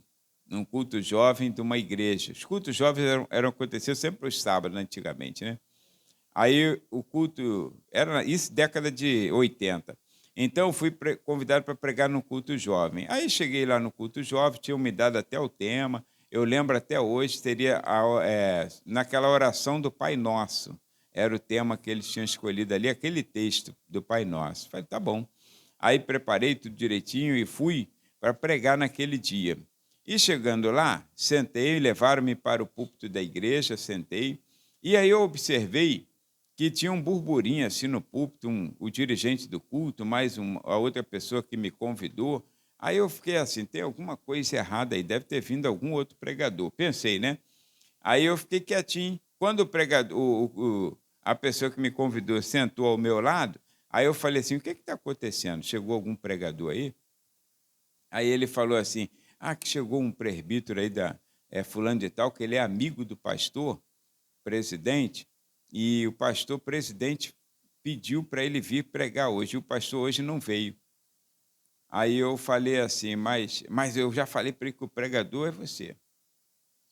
jovem de uma igreja. Os cultos jovens aconteciam sempre aos sábados, antigamente, né? Aí o culto... Era isso, década de 80. Então, eu fui convidado para pregar no culto jovem. Aí cheguei lá no culto jovem, tinham me dado até o tema. Eu lembro até hoje, seria naquela oração do Pai Nosso. Era o tema que eles tinham escolhido ali, aquele texto do Pai Nosso. Falei, tá bom. Aí preparei tudo direitinho e fui para pregar naquele dia. E chegando lá, sentei, levaram-me para o púlpito da igreja, sentei. E aí eu observei que tinha um burburinho assim no púlpito, o dirigente do culto, mais a outra pessoa que me convidou. Aí eu fiquei assim, tem alguma coisa errada aí, deve ter vindo algum outro pregador. Pensei, né? Aí eu fiquei quietinho. Quando o pregador, a pessoa que me convidou sentou ao meu lado, aí eu falei assim, o que está acontecendo? Chegou algum pregador aí? Aí ele falou assim, que chegou um presbítero aí fulano de tal, que ele é amigo do pastor, presidente, e o pastor presidente pediu para ele vir pregar hoje, e o pastor hoje não veio. Aí eu falei assim, mas eu já falei para ele que o pregador é você.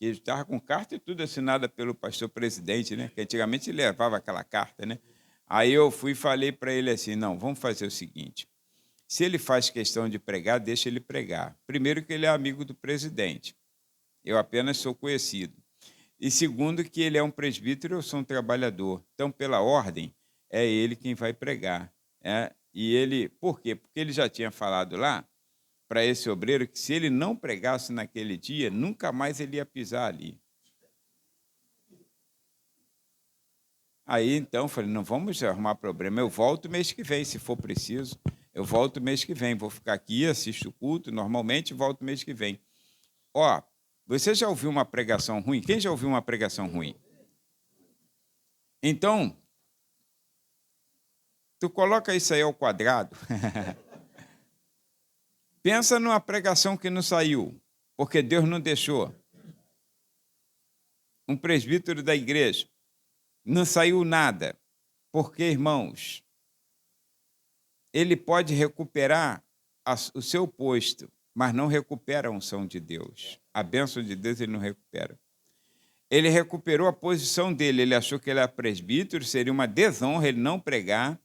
Ele estava com carta e tudo assinada pelo pastor presidente, né? Que antigamente ele levava aquela carta, né? Aí eu fui e falei para ele assim, não, vamos fazer o seguinte, se ele faz questão de pregar, deixa ele pregar. Primeiro que ele é amigo do presidente, eu apenas sou conhecido. E segundo, que ele é um presbítero, eu sou um trabalhador. Então, pela ordem, é ele quem vai pregar. E ele, por quê? Porque ele já tinha falado lá para esse obreiro que se ele não pregasse naquele dia, nunca mais ele ia pisar ali. Aí, então, falei, não vamos arrumar problema. Eu volto mês que vem, se for preciso. Eu volto mês que vem. Vou ficar aqui, assisto o culto, normalmente, volto mês que vem. Você já ouviu uma pregação ruim? Quem já ouviu uma pregação ruim? Então, tu coloca isso aí ao quadrado. Pensa numa pregação que não saiu, porque Deus não deixou. um presbítero da igreja. Não saiu nada. Porque, irmãos, ele pode recuperar o seu posto, mas não recupera a unção de Deus. A bênção de Deus ele não recupera. Ele recuperou a posição dele. Ele achou que ele era presbítero, seria uma desonra ele não pregar.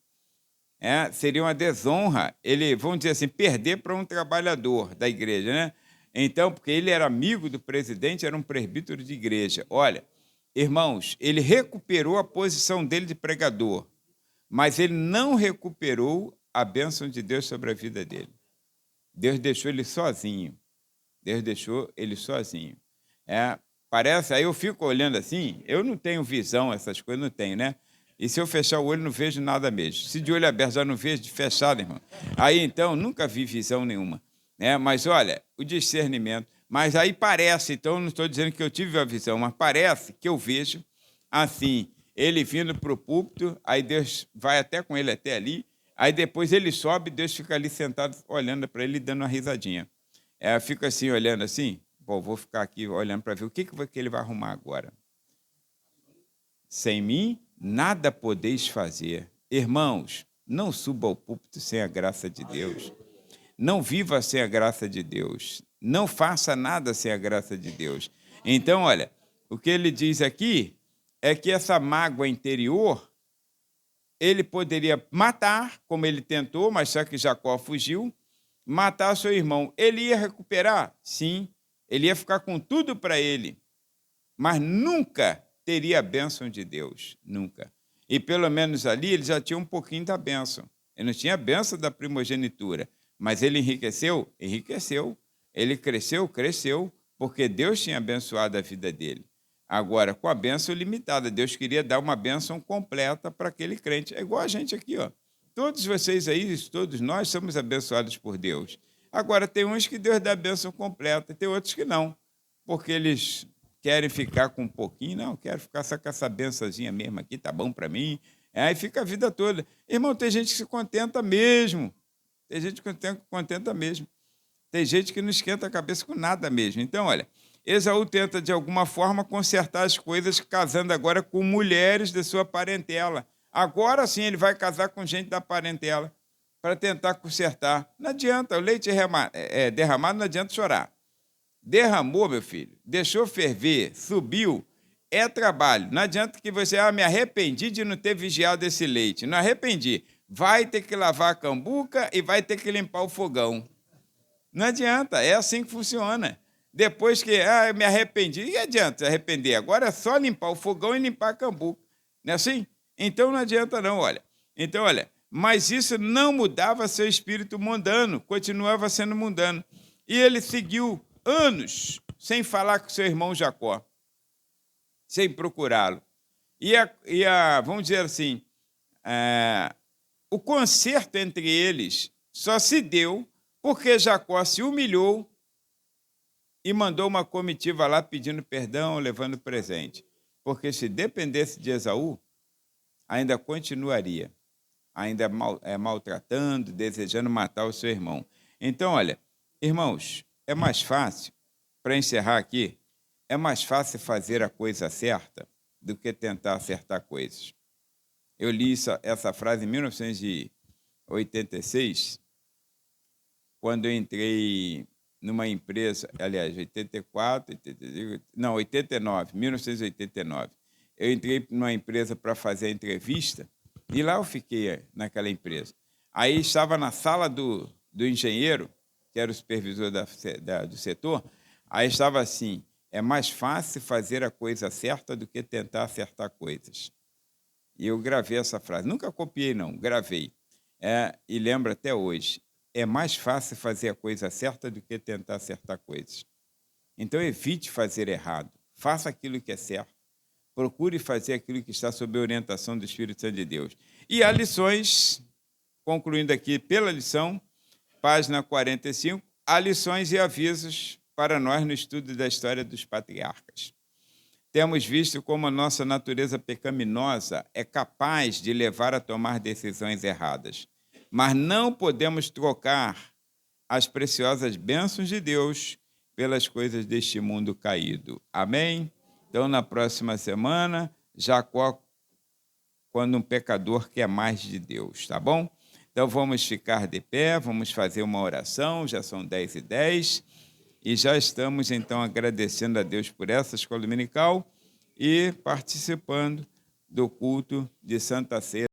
Seria uma desonra ele, vamos dizer assim, perder para um trabalhador da igreja, né? Então, porque ele era amigo do presidente, era um presbítero de igreja. Olha, irmãos, ele recuperou a posição dele de pregador, mas ele não recuperou a bênção de Deus sobre a vida dele. Deus deixou ele sozinho. Deus deixou ele sozinho. Parece, aí eu fico olhando assim, eu não tenho visão, essas coisas não tenho, né? E se eu fechar o olho, não vejo nada mesmo. Se de olho aberto já não vejo, de fechado, irmão. Aí, então, nunca vi visão nenhuma. Mas, olha, o discernimento. Mas aí parece, então, não estou dizendo que eu tive a visão, mas parece que eu vejo assim, ele vindo para o púlpito, aí Deus vai até com ele até ali, aí depois ele sobe, Deus fica ali sentado, olhando para ele e dando uma risadinha. Fica assim, olhando assim, vou ficar aqui olhando para ver o que ele vai arrumar agora. Sem mim, nada podeis fazer. Irmãos, não suba ao púlpito sem a graça de Deus. Não viva sem a graça de Deus. Não faça nada sem a graça de Deus. Então, olha, o que ele diz aqui é que essa mágoa interior, ele poderia matar, como ele tentou, mas só que Jacó fugiu, matar seu irmão. Ele ia recuperar? Sim. Ele ia ficar com tudo para ele, mas nunca teria a bênção de Deus, nunca. E pelo menos ali ele já tinha um pouquinho da bênção. Ele não tinha a bênção da primogenitura, mas ele enriqueceu? Enriqueceu. Ele cresceu? Cresceu, porque Deus tinha abençoado a vida dele. Agora, com a bênção limitada, Deus queria dar uma bênção completa para aquele crente. É igual a gente aqui, ó. Todos vocês aí, todos nós somos abençoados por Deus. Agora, tem uns que Deus dá a bênção completa, e tem outros que não, porque eles querem ficar com um pouquinho, não, quero ficar só com essa bençãozinha mesmo aqui, tá bom para mim. Aí fica a vida toda. Irmão, tem gente que se contenta mesmo. Tem gente que contenta mesmo. Tem gente que não esquenta a cabeça com nada mesmo. Então, olha, Esaú tenta, de alguma forma, consertar as coisas, casando agora com mulheres de sua parentela. Agora sim ele vai casar com gente da parentela para tentar consertar. Não adianta, o leite derramado não adianta chorar. Derramou, meu filho, deixou ferver, subiu, é trabalho. Não adianta que você, me arrependi de não ter vigiado esse leite. Não arrependi. Vai ter que lavar a cambuca e vai ter que limpar o fogão. Não adianta, é assim que funciona. Depois que, eu me arrependi, e adianta se arrepender? Agora é só limpar o fogão e limpar a cambuca. Não é assim? Então não adianta não, olha. Então, olha, mas isso não mudava seu espírito mundano, continuava sendo mundano. E ele seguiu anos sem falar com seu irmão Jacó, sem procurá-lo. Vamos dizer assim, o conserto entre eles só se deu porque Jacó se humilhou e mandou uma comitiva lá pedindo perdão, levando presente. Porque se dependesse de Esaú, ainda continuaria, ainda maltratando, desejando matar o seu irmão. Então, olha, irmãos, é mais fácil, para encerrar aqui, é mais fácil fazer a coisa certa do que tentar acertar coisas. Eu li essa frase em 1986, quando eu entrei numa empresa, aliás, 1989. Eu entrei numa empresa para fazer a entrevista e lá eu fiquei naquela empresa. Aí estava na sala do engenheiro, que era o supervisor do setor, aí estava assim, é mais fácil fazer a coisa certa do que tentar acertar coisas. E eu gravei essa frase. Nunca copiei, não, gravei. E lembro até hoje. É mais fácil fazer a coisa certa do que tentar acertar coisas. Então, evite fazer errado. Faça aquilo que é certo. Procure fazer aquilo que está sob a orientação do Espírito Santo de Deus. E há lições, concluindo aqui pela lição, página 45, há lições e avisos para nós no estudo da história dos patriarcas. Temos visto como a nossa natureza pecaminosa é capaz de levar a tomar decisões erradas. Mas não podemos trocar as preciosas bênçãos de Deus pelas coisas deste mundo caído. Amém? Então, na próxima semana, Jacó, quando um pecador quer mais de Deus, tá bom? Então, vamos ficar de pé, vamos fazer uma oração, já são 10h10, e já estamos, então, agradecendo a Deus por essa escola dominical e participando do culto de Santa Ceia.